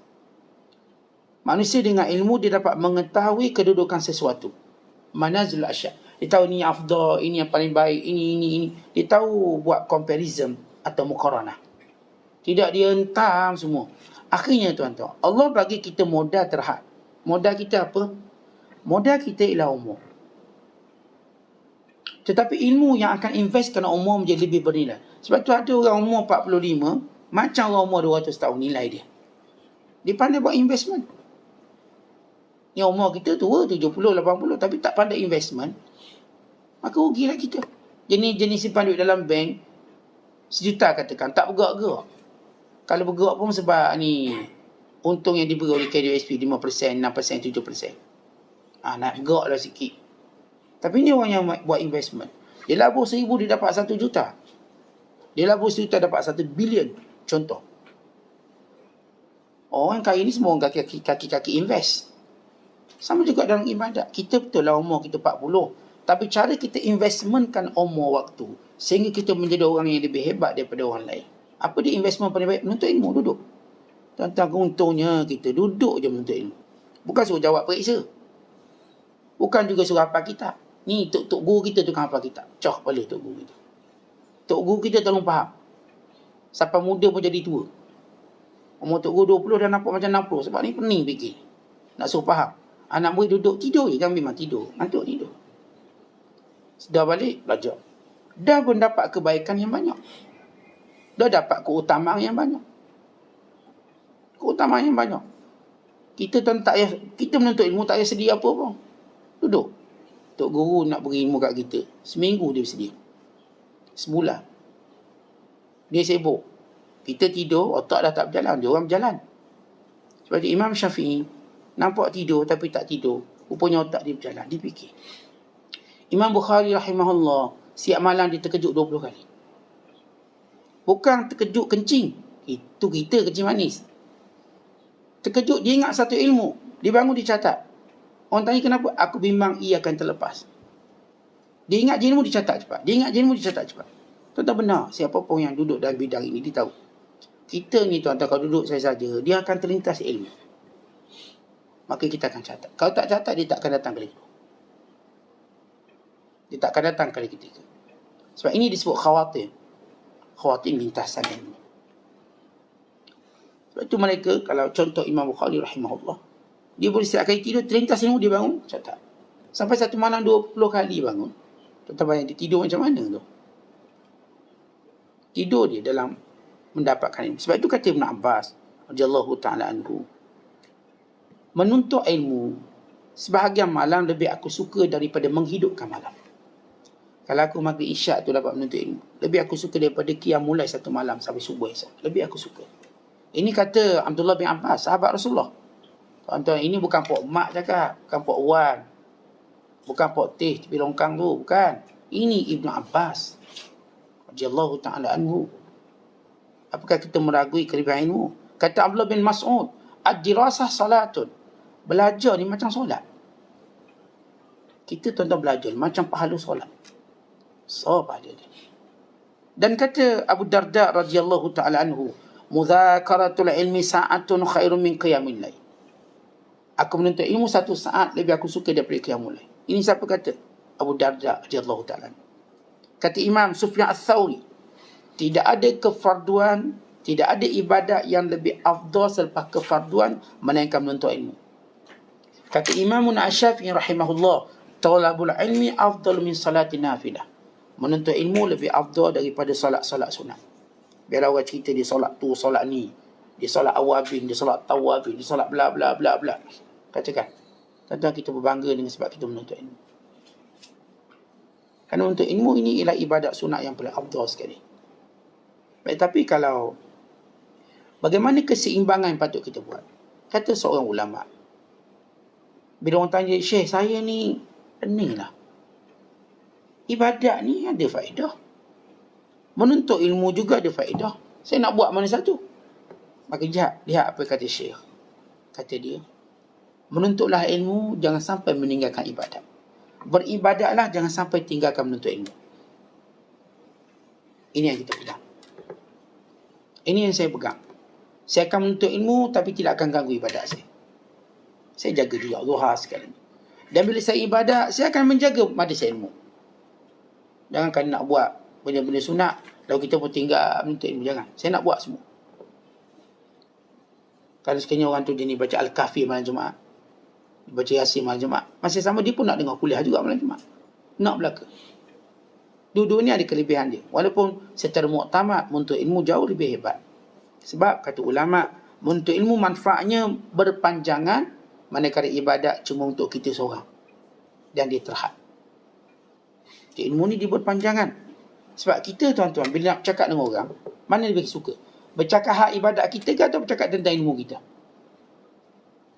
Manusia dengan ilmu, dia dapat mengetahui kedudukan sesuatu. Manazil asya'. Dia tahu ini afdal, ini yang paling baik, ini. Dia tahu buat comparison atau muqaranah. Tidak dia hentam semua. Akhirnya tuan-tuan, Allah bagi kita modal terhad. Modal kita apa? Modal kita ialah umur. Tetapi ilmu yang akan invest kerana umur menjadi lebih bernilai. Sebab tu ada orang umur 45, macam orang umur 200 tahun nilai dia. Dia pandai buat investment. Yang umur kita tua, 70, 80, tapi tak pandai investment, maka rugilah kita. Jenis-jenis simpan duit dalam bank, 1 juta katakan, tak bergerak-gerak. Kalau bergerak pun sebab ni untung yang diberi oleh KDSP 5%, 6%, 7%. Nak geraklah sikit. Tapi ni orang yang buat investment. Dia labur 1,000, dia dapat 1 juta. Dia labur 1 juta, dapat 1 bilion. Contoh. Orang kaya ni semua orang kaki-kaki invest. Sama juga dalam ibadat. Kita betul lah umur kita 40. Tapi cara kita investmentkan umur waktu, sehingga kita menjadi orang yang lebih hebat daripada orang lain. Apa dia investment paling baik? Menuntut ilmu, duduk. Tuan-tuan, untungnya kita duduk je menuntut ilmu. Bukan suruh jawab periksa. Bukan juga suruh hafal kitab. Ni tok guru kita tukang hafal kitab. Cah kepala tok guru kita. Tok guru kita tolong faham. Sampai muda pun jadi tua. Umur tok guru 20 dah nampak macam 60. Sebab ni pening fikir. Nak suruh faham. Anak murid duduk tidur je kan, memang tidur. Ngantuk tidur. Sudah balik, belajar. Dah pun dapat kebaikan yang banyak. Dah dapat keutamaan yang banyak. Keutamaan yang banyak. Kita menuntut ilmu tak payah sedia apa pun. Duduk. Tok guru nak beri ilmu kat kita. Seminggu dia bersedia. Sebulan. Dia sibuk. Kita tidur, otak dah tak berjalan. Dia orang berjalan. Sebab itu Imam Syafi'i nampak tidur tapi tak tidur. Rupanya otak dia berjalan. Dia fikir. Imam Bukhari rahimahullah, siap malam dia terkejut 20 kali. Bukan terkejut kencing. Itu kita kencing manis. Terkejut, dia ingat satu ilmu. Dia bangun, dia catat. Orang tanya kenapa? Aku bimbang ia akan terlepas. Dia ingat ilmu, dia catat cepat. Dia ingat ilmu, dia catat cepat. Tuan-tuan benar, siapa pun yang duduk dalam bidang ini, dia tahu. Kita ni tuan-tuan, kalau duduk saya saja, dia akan terlintas ilmu. Maka kita akan catat. Kalau tak catat, dia tak akan datang kali kedua. Dia tak akan datang kali ketiga. Sebab ini disebut khawatir. Khawatir lintasan ilmu. Sebab itu mereka, kalau contoh Imam Bukhari rahimahullah, dia boleh setiap kali tidur, terlintas ilmu, dia bangun, catat. Sampai satu malam 20 kali bangun. Tuan-tuan bayang dia tidur macam mana tu? Tidur dia dalam mendapatkan ilmu. Sebab itu kata Ibn Abbas radhiyallahu ta'ala anhu, menuntut ilmu sebahagian malam lebih aku suka daripada menghidupkan malam. Kalau aku maghrib isyak tu dapat menuntut ilmu, lebih aku suka daripada qiyam mulai satu malam sampai subuh esok. Lebih aku suka. Ini kata Abdullah bin Abbas, sahabat Rasulullah. Tuan-tuan, ini bukan Pok Mak cakap, bukan Pok Wan, bukan Pok Teh tepi longkang tu, bukan. Ini Ibn Abbas radhiyallahu ta'ala anhu. Apakah kita meragui kelebihan ilmu? Kata Abdullah bin Mas'ud, ad-dirasah salatun. Belajar ni macam solat. Kita tuan-tuan belajar macam pahala solat. So pahala dia. Dan kata Abu Darda radhiyallahu ta'ala anhu, "Mudzakaratul ilmi sa'atun khairun min qiyamil lail." Aku menuntut ilmu 1 saat lebih aku suka daripada qiyamul lail. Ini siapa kata? Abu Darda radhiyallahu ta'ala anhu. Kata Imam Sufyan Ats-Tsauri, tidak ada kefarduan, tidak ada ibadat yang lebih afdal selepas kefarduan melainkan menuntut ilmu. Kata Imam Asy-Syafi'i rahimahullah, talabul ilmi afdal min salati nafilah. Menuntut ilmu lebih afdal daripada solat-solat sunat. Biarlah orang cerita dia solat tu, solat ni, dia solat awabin, dia solat tawabin, dia solat bla bla bla bla. Katakan, tuan-tuan kita berbangga dengan sebab kita menuntut ilmu. Kerana untuk ilmu ini ialah ibadat sunat yang paling afdal sekali. Baik, tapi kalau bagaimana keseimbangan yang patut kita buat? Kata seorang ulama, bila orang tanya, "Syekh, saya ni pening lah. Ibadat ni ada faedah. Menuntut ilmu juga ada faedah. Saya nak buat mana satu?" Maka lihat apa kata Syekh. Kata dia, menuntutlah ilmu, jangan sampai meninggalkan ibadat. Beribadatlah, jangan sampai tinggalkan menuntut ilmu. Ini yang kita pegang. Ini yang saya pegang. Saya akan menuntut ilmu tapi tidak akan ganggu ibadat saya. Saya jaga juga zuhar sekarang. Dan bila saya ibadat, saya akan menjaga majlis ilmu. Jangan kan nak buat benda-benda sunat, lalu kita pun tinggal menuntut ilmu. Jangan. Saya nak buat semua. Kalau sekiranya orang tu dia ni baca Al-Kahfi malam Jumaat, baca Yasin malam Jumaat, masih sama dia pun nak dengar kuliah juga malam Jumaat. Nak belaka. Dua-dua ni ada kelebihan dia. Walaupun secara muktamad menuntut ilmu jauh lebih hebat. Sebab kata ulama, menuntut ilmu manfaatnya berpanjangan, manakala ibadat cuma untuk kita seorang. Dan dia terhad. Ilmu ni dia berpanjangan. Sebab kita tuan-tuan, bila nak bercakap dengan orang, mana lebih suka? Bercakap hak ibadat kita ke atau bercakap tentang ilmu kita?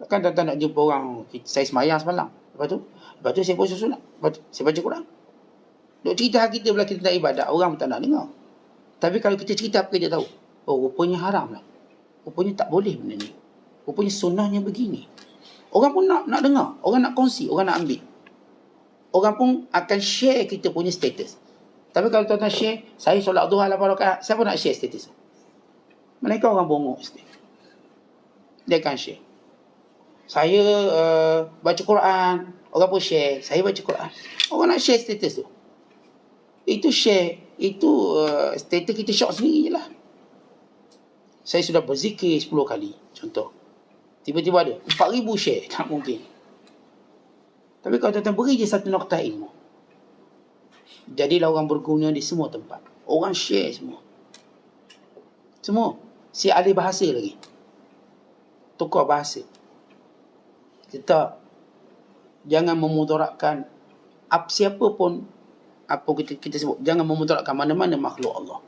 Kan tuan-tuan nak jumpa orang, saya semayang semalam. Lepas tu saya puasa sunat. Lepas tu saya baca Quran. Duk cerita hak kita berlakon tentang ibadat, orang pun tak nak dengar. Tapi kalau kita cerita apa dia tahu? Oh, rupanya haram lah. Rupanya tak boleh benda ni. Rupanya sunnahnya begini. Orang pun nak dengar. Orang nak kongsi. Orang nak ambil. Orang pun akan share kita punya status. Tapi kalau tuan-tuan share, saya solat duha 8 rakaat, siapa nak share status? Mereka orang bongok sikit. Dia akan share. Saya baca Quran. Orang pun share. Saya baca Quran. Orang nak share status tu. Itu share. Itu status kita syok sendiri je lah. Saya sudah berzikir 10 kali. Contoh. Tiba-tiba ada 4,000 share. Tak mungkin. Tapi kalau tuan-tuan beri je satu nokta ilmu, jadilah orang berguna di semua tempat. Orang share semua. Semua. Si ahli bahasa lagi. Tukar bahasa. Kita jangan memudaratkan siapa pun, apa kita sebut, jangan memudaratkan mana-mana makhluk Allah.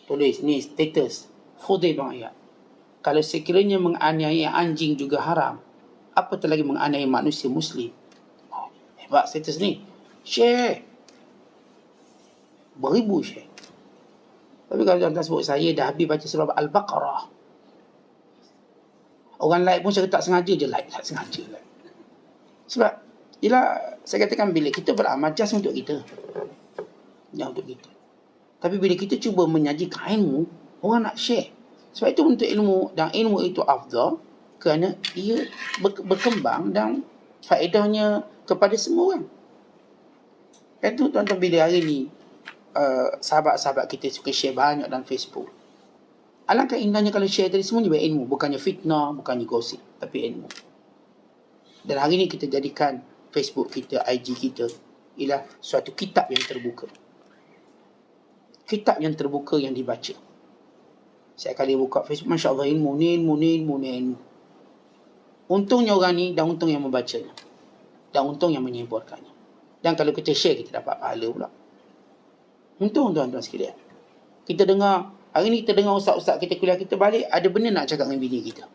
Tulis ni status Khudaib bin Iyad. Kalau sekiranya menganiaya anjing juga haram, apatah lagi menganiaya manusia muslim. Oh, hebat status ni. Share. Beribu share. Tapi kalau tuan-tuan sebut saya dah habis baca surah Al-Baqarah, orang like pun saya tak sengaja je like. Tak sengaja like. Sebab ialah saya katakan, bila kita beramal just untuk kita. Yang untuk kita. Tapi bila kita cuba menyajikan ilmu, orang nak share. Sebab itu untuk ilmu, dan ilmu itu afdal kerana ia berkembang dan faedahnya kepada semua orang. Kan tu tuan-tuan, bila hari ni sahabat-sahabat kita suka share banyak dalam Facebook. Alangkah indahnya kalau share tadi semuanya berilmu, bukannya fitnah, bukannya gosip, tapi ilmu. Dan hari ni kita jadikan Facebook kita, IG kita ialah suatu kitab yang terbuka. Kitab yang terbuka yang dibaca. Setiap kali buka Facebook, Masya Allah, ilmu. Untungnya orang ni, dan untung yang membacanya. Dan untung yang menyebarkannya. Dan kalau kita share, kita dapat pahala pula. Untung tuan-tuan sekalian. Kita dengar, hari ni kita dengar ustaz-ustaz kita kuliah, kita balik, ada benda nak cakap dengan bini kita.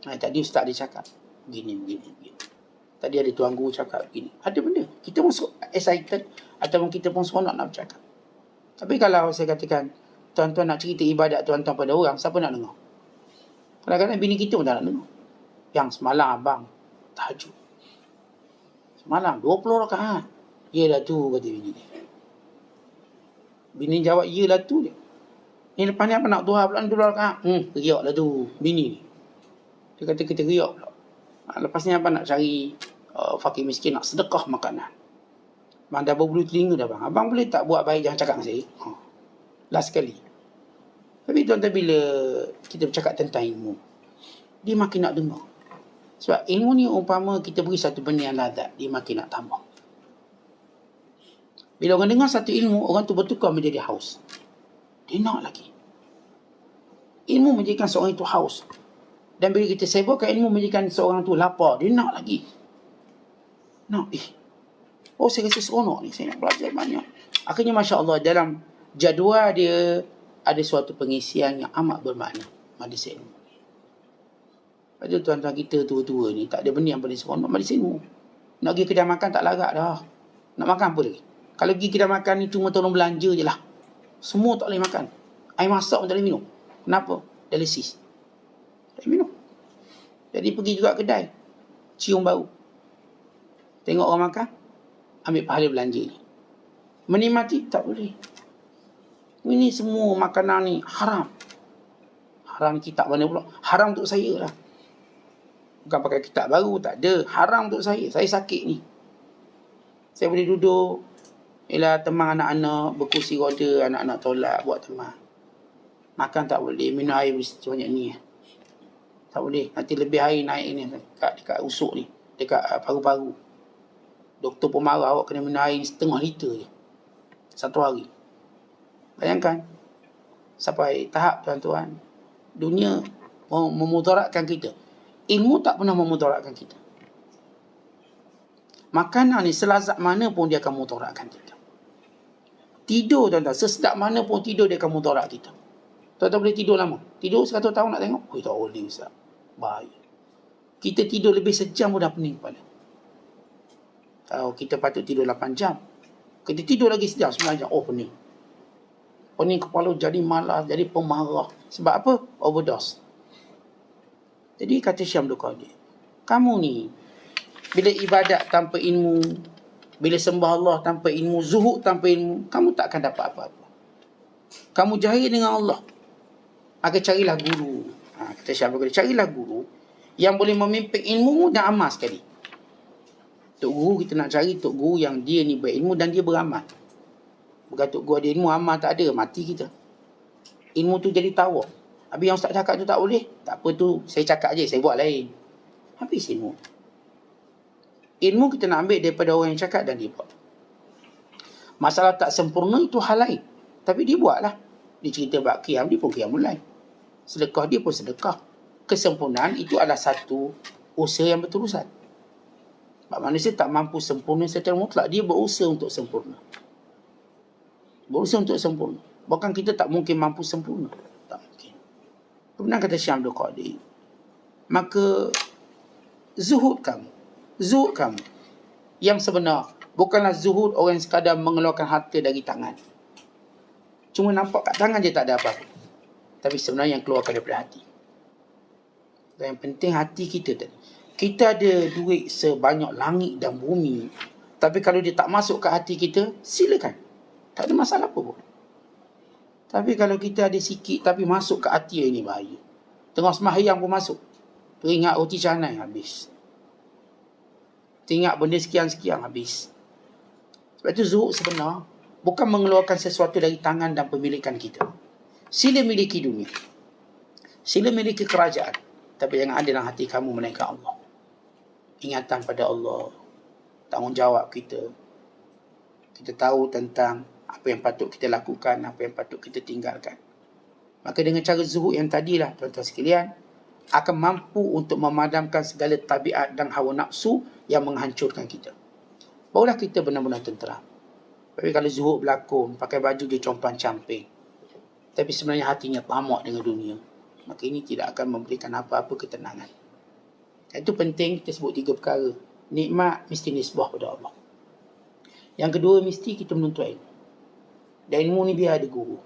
Tadi ustaz dia cakap, begini. Tadi ada tuan guru cakap begini. Ada benda. Kita pun excited, ataupun kita pun seronok nak bercakap. Tapi kalau saya katakan, tuan-tuan nak cerita ibadat tuan-tuan pada orang, siapa nak dengar? Kadang-kadang bini kita pun tak nak dengar. Yang semalam abang tahajud. Semalam 20 rakaat. Yelah tu, kata bini dia. Bini jawab, yelah tu dia. Ni lepas ni apa nak duha pula, dua rakaat. Riak lah tu, bini ni. Dia kata kita riak pula. Lepas ni apa nak cari fakir miskin, nak sedekah makanan. Bang dah berbulu telinga dah bang. Abang boleh tak buat baik, jangan cakap dengan saya. Last sekali. Tapi tuan-tuan, bila kita bercakap tentang ilmu, dia makin nak dengar. Sebab ilmu ni umpama kita beri satu benda yang lazat, dia makin nak tambah. Bila orang dengar satu ilmu, orang tu bertukar menjadi haus. Dia nak lagi. Ilmu menjadikan seorang itu haus. Dan bila kita sebarkan ilmu menjadikan seorang itu lapar, dia nak lagi. Nak, saya rasa seronok ni, saya nak belajar banyak. Akhirnya Masya Allah, dalam jadual dia ada suatu pengisian yang amat bermakna. Majlis ilmu. Pada tuan-tuan kita tua-tua ni, tak ada benda yang paling seronok majlis ilmu. Nak pergi kedai makan tak larat dah. Nak makan apa lagi? Kalau pergi kedai makan ni cuma tolong belanja je lah. Semua tak boleh makan. Air masak pun tak boleh minum. Kenapa? Dialisis. Tak boleh minum. Jadi pergi juga kedai, cium bau. Tengok orang makan, ambil pahala belanja ni. Menikmati, tak boleh. Ini semua makanan ni haram. Haram kitab mana pula? Haram untuk saya lah. Bukan pakai kitab baru, tak ada. Haram untuk saya. Saya sakit ni. Saya boleh duduk, ialah teman anak-anak, berkursi roda, anak-anak tolak, buat teman. Makan tak boleh, minum air sebanyak ni. Tak boleh, nanti lebih air naik ni dekat usuk ni, dekat paru-paru. Doktor pun marah, awak kena minum air setengah liter je satu hari. Bayangkan, sampai tahap tuan-tuan, dunia memudaratkan kita. Ilmu tak pernah memudaratkan kita. Makanan ni selazat mana pun dia akan mudaratkan kita. Tidur tuan-tuan, sesedap mana pun tidur dia akan mudarat kita. Tuan-tuan boleh tidur lama? Tidur 100 tahun nak tengok? Tak boleh Ustaz. Bahaya. Kita tidur lebih sejam pun dah pening kepala. Kalau kita patut tidur 8 jam, kita tidur lagi sejam, 9 jam, pening. Pening kepala, jadi malas, jadi pemarah. Sebab apa? Overdose. Jadi kata Syekh Abdul Qadir, kamu ni, bila ibadat tanpa ilmu, bila sembah Allah tanpa ilmu, zuhud tanpa ilmu, kamu tak akan dapat apa-apa. Kamu jahil dengan Allah. Maka carilah guru. Kata Syekh Abdul Qadir, carilah guru yang boleh memimpin ilmu dan amal sekali. Tok guru kita nak cari tok guru yang dia ni berilmu dan dia beramal. Bukan tok guru ada ilmu, amal tak ada, mati kita. Ilmu tu jadi tawar. Habis yang ustaz cakap tu tak boleh, tak apa tu, saya cakap je, saya buat lain. Habis ilmu. Ilmu kita nak ambil daripada orang yang cakap dan dia buat. Masalah tak sempurna itu hal lain. Tapi dia buatlah. Dia cerita bab qiyam, dia pun qiyam mulai. Sedekah, dia pun sedekah. Kesempurnaan itu adalah satu usaha yang berterusan. Sebab manusia tak mampu sempurna secara mutlak. Dia berusaha untuk sempurna. Berusaha untuk sempurna. Bahkan kita tak mungkin mampu sempurna. Tak mungkin. Kemudian kata Syekh Abdul Qadir, maka zuhud kamu yang sebenar bukanlah zuhud orang yang sekadar mengeluarkan harta dari tangan. Cuma nampak kat tangan dia tak ada apa-apa. Tapi sebenarnya yang keluarkan daripada hati. Dan yang penting hati kita tadi. Kita ada duit sebanyak langit dan bumi, tapi kalau dia tak masuk ke hati kita, silakan. Tak ada masalah apa pun. Tapi kalau kita ada sikit tapi masuk ke hati, ini bahaya. Tengah sembahyang pun masuk. Teringat roti canai, habis. Teringat benda sekian-sekian, habis. Sebab itu zuhud sebenar bukan mengeluarkan sesuatu dari tangan dan pemilikan kita. Sila miliki dunia. Sila miliki kerajaan. Tapi jangan ada dalam hati kamu melainkan Allah. Ingatan pada Allah. Tanggungjawab kita. Kita tahu tentang apa yang patut kita lakukan, apa yang patut kita tinggalkan. Maka dengan cara zuhud yang tadilah, tuan-tuan sekalian, akan mampu untuk memadamkan segala tabiat dan hawa nafsu yang menghancurkan kita. Barulah kita benar-benar tenteram. Tapi kalau zuhud berlakon, pakai baju dia compang-camping, tapi sebenarnya hatinya tamak dengan dunia, maka ini tidak akan memberikan apa-apa ketenangan. Itu penting kita sebut 3 perkara. Nikmat mesti nisbah pada Allah. Yang kedua, mesti kita menuntut ilmu. Dan ilmu ni biar ada guru.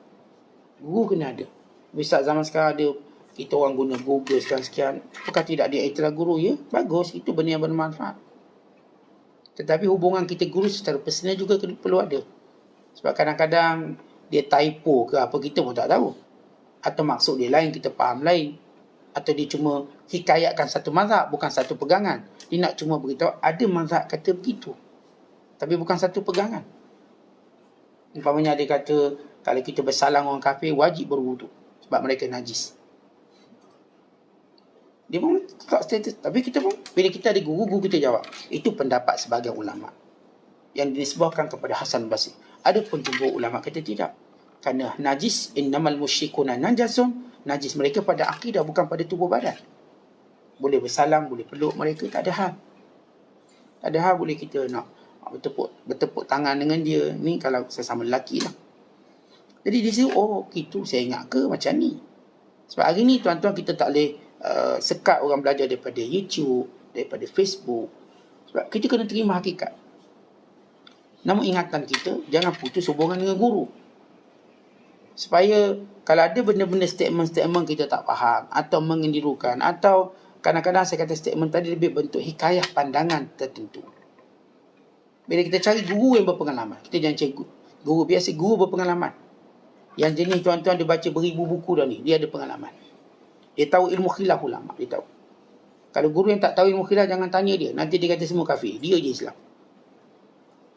Guru kena ada. Bisa zaman sekarang ada, kita orang guna Google sekian-sekian. Apakah tidak dia iktiraf guru? Ya, bagus. Itu benda yang bermanfaat. Tetapi hubungan kita guru secara personal juga perlu ada. Sebab kadang-kadang dia typo ke apa, kita pun tak tahu. Atau maksud dia lain, kita faham lain. Atau dia cuma hikayatkan satu mazhab, bukan satu pegangan. Dia nak cuma beritahu ada mazhab kata begitu, tapi bukan satu pegangan. Umpamanya dia kata kalau kita bersalam orang kafir wajib berwuduk sebab mereka najis. Dia pun tak status. Tapi kita pun, bila kita ada guru kita jawab. Itu pendapat sebagian ulama yang dinisbahkan kepada Hasan Basri. Ada pun jumhur ulama kata tidak. Kerana najis, innamal musyrikuna najasun. Najis mereka pada akidah, bukan pada tubuh badan. Boleh bersalam, boleh peluk mereka, tak ada hal. Tak ada hal boleh kita nak bertepuk tangan dengan dia. Ni kalau sesama lelaki lah. Jadi dia situ, oh gitu saya ingat ke macam ni. Sebab hari ni tuan-tuan kita tak boleh sekat orang belajar daripada YouTube, daripada Facebook. Sebab kita kena terima hakikat. Namun ingatan kita, jangan putus hubungan dengan guru. Supaya kalau ada benda-benda statement-statement kita tak faham, atau mengendirukan, atau kadang-kadang saya kata statement tadi lebih bentuk hikayah pandangan tertentu. Bila kita cari guru yang berpengalaman, kita jangan cari guru biasa, guru berpengalaman. Yang jenis tuan-tuan dia baca beribu buku dah ni, dia ada pengalaman. Dia tahu ilmu khilaf ulama, dia tahu. Kalau guru yang tak tahu ilmu khilaf, jangan tanya dia. Nanti dia kata semua kafir, dia je Islam.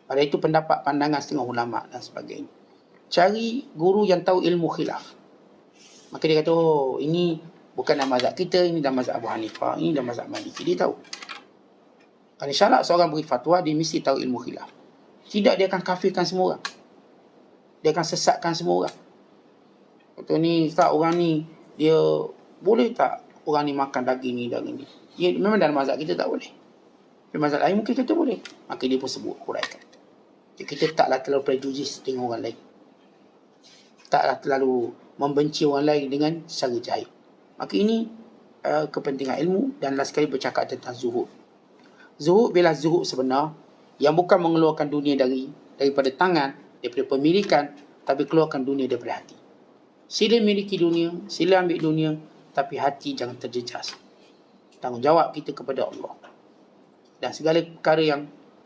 Pada itu pendapat pandangan setengah ulama dan sebagainya. Cari guru yang tahu ilmu khilaf. Maka dia kata, oh ini bukan dalam mazhab kita, ini dalam mazhab Abu Hanifah, ini dalam mazhab Maliki. Dia tahu. Kalau syarat seorang beri fatwa, dia mesti tahu ilmu khilaf. Tidak, dia akan kafirkan semua orang. Dia akan sesatkan semua orang. Kata ni, tak orang ni, dia boleh tak orang ni makan daging ni. Ya, memang dalam mazhab kita tak boleh. Dalam mazhab lain mungkin kita boleh. Maka dia pun sebut, huraikan. Jadi kita taklah terlalu prejudis dengan orang lain. Taklah terlalu membenci orang lain dengan secara jahil. Maka ini kepentingan ilmu. Dan last sekali bercakap tentang zuhud. Zuhud bila zuhud sebenar, yang bukan mengeluarkan dunia daripada tangan, daripada pemilikan, tapi keluarkan dunia daripada hati. Sila miliki dunia, sila ambil dunia, tapi hati jangan terjejas. Tanggungjawab kita kepada Allah. Dan segala perkara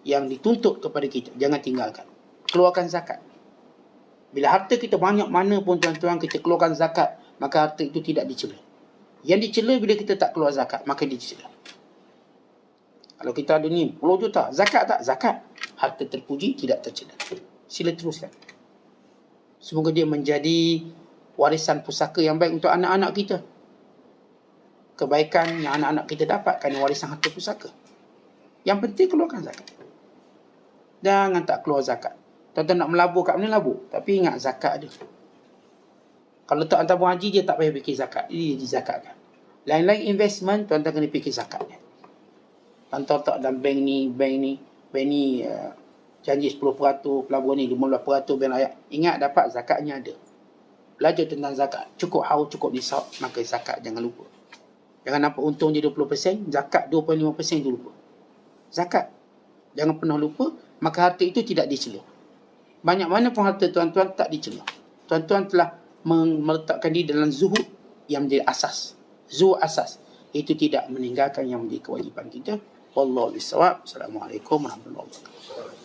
yang dituntut kepada kita, jangan tinggalkan. Keluarkan zakat. Bila harta kita banyak mana pun tuan-tuan, kita keluarkan zakat, maka harta itu tidak dicela. Yang dicela bila kita tak keluar zakat, maka dicela. Kalau kita ada ni 10 juta, zakat tak? Zakat. Harta terpuji, tidak tercela. Sila teruskan. Semoga dia menjadi warisan pusaka yang baik untuk anak-anak kita. Kebaikan yang anak-anak kita dapat kerana warisan harta pusaka. Yang penting keluarkan zakat. Jangan tak keluar zakat. Tuan-tuan nak melabur kat mana, labur. Tapi ingat zakat ada. Kalau tak tabung haji, dia tak payah fikir zakat. Dia dizakatkan. Lain-lain investment, tuan-tuan kena fikir zakatnya. Tuan-tuan tak dalam bank ni janji 10%, pelaburan ni 15%, bank rakyat. Ingat dapat zakatnya ada. Belajar tentang zakat. Cukup haul, cukup nisab, maka zakat jangan lupa. Jangan nampak untung je 20%, zakat 25% tu lupa. Zakat. Jangan pernah lupa, maka harta itu tidak dicela. Banyak mana pun harta tuan-tuan tak dicela. Tuan-tuan telah meletakkan diri dalam zuhud yang menjadi asas. Zuhud asas. Itu tidak meninggalkan yang menjadi kewajipan kita. Wallahu a'lam bishawab. Assalamualaikum warahmatullahi wabarakatuh.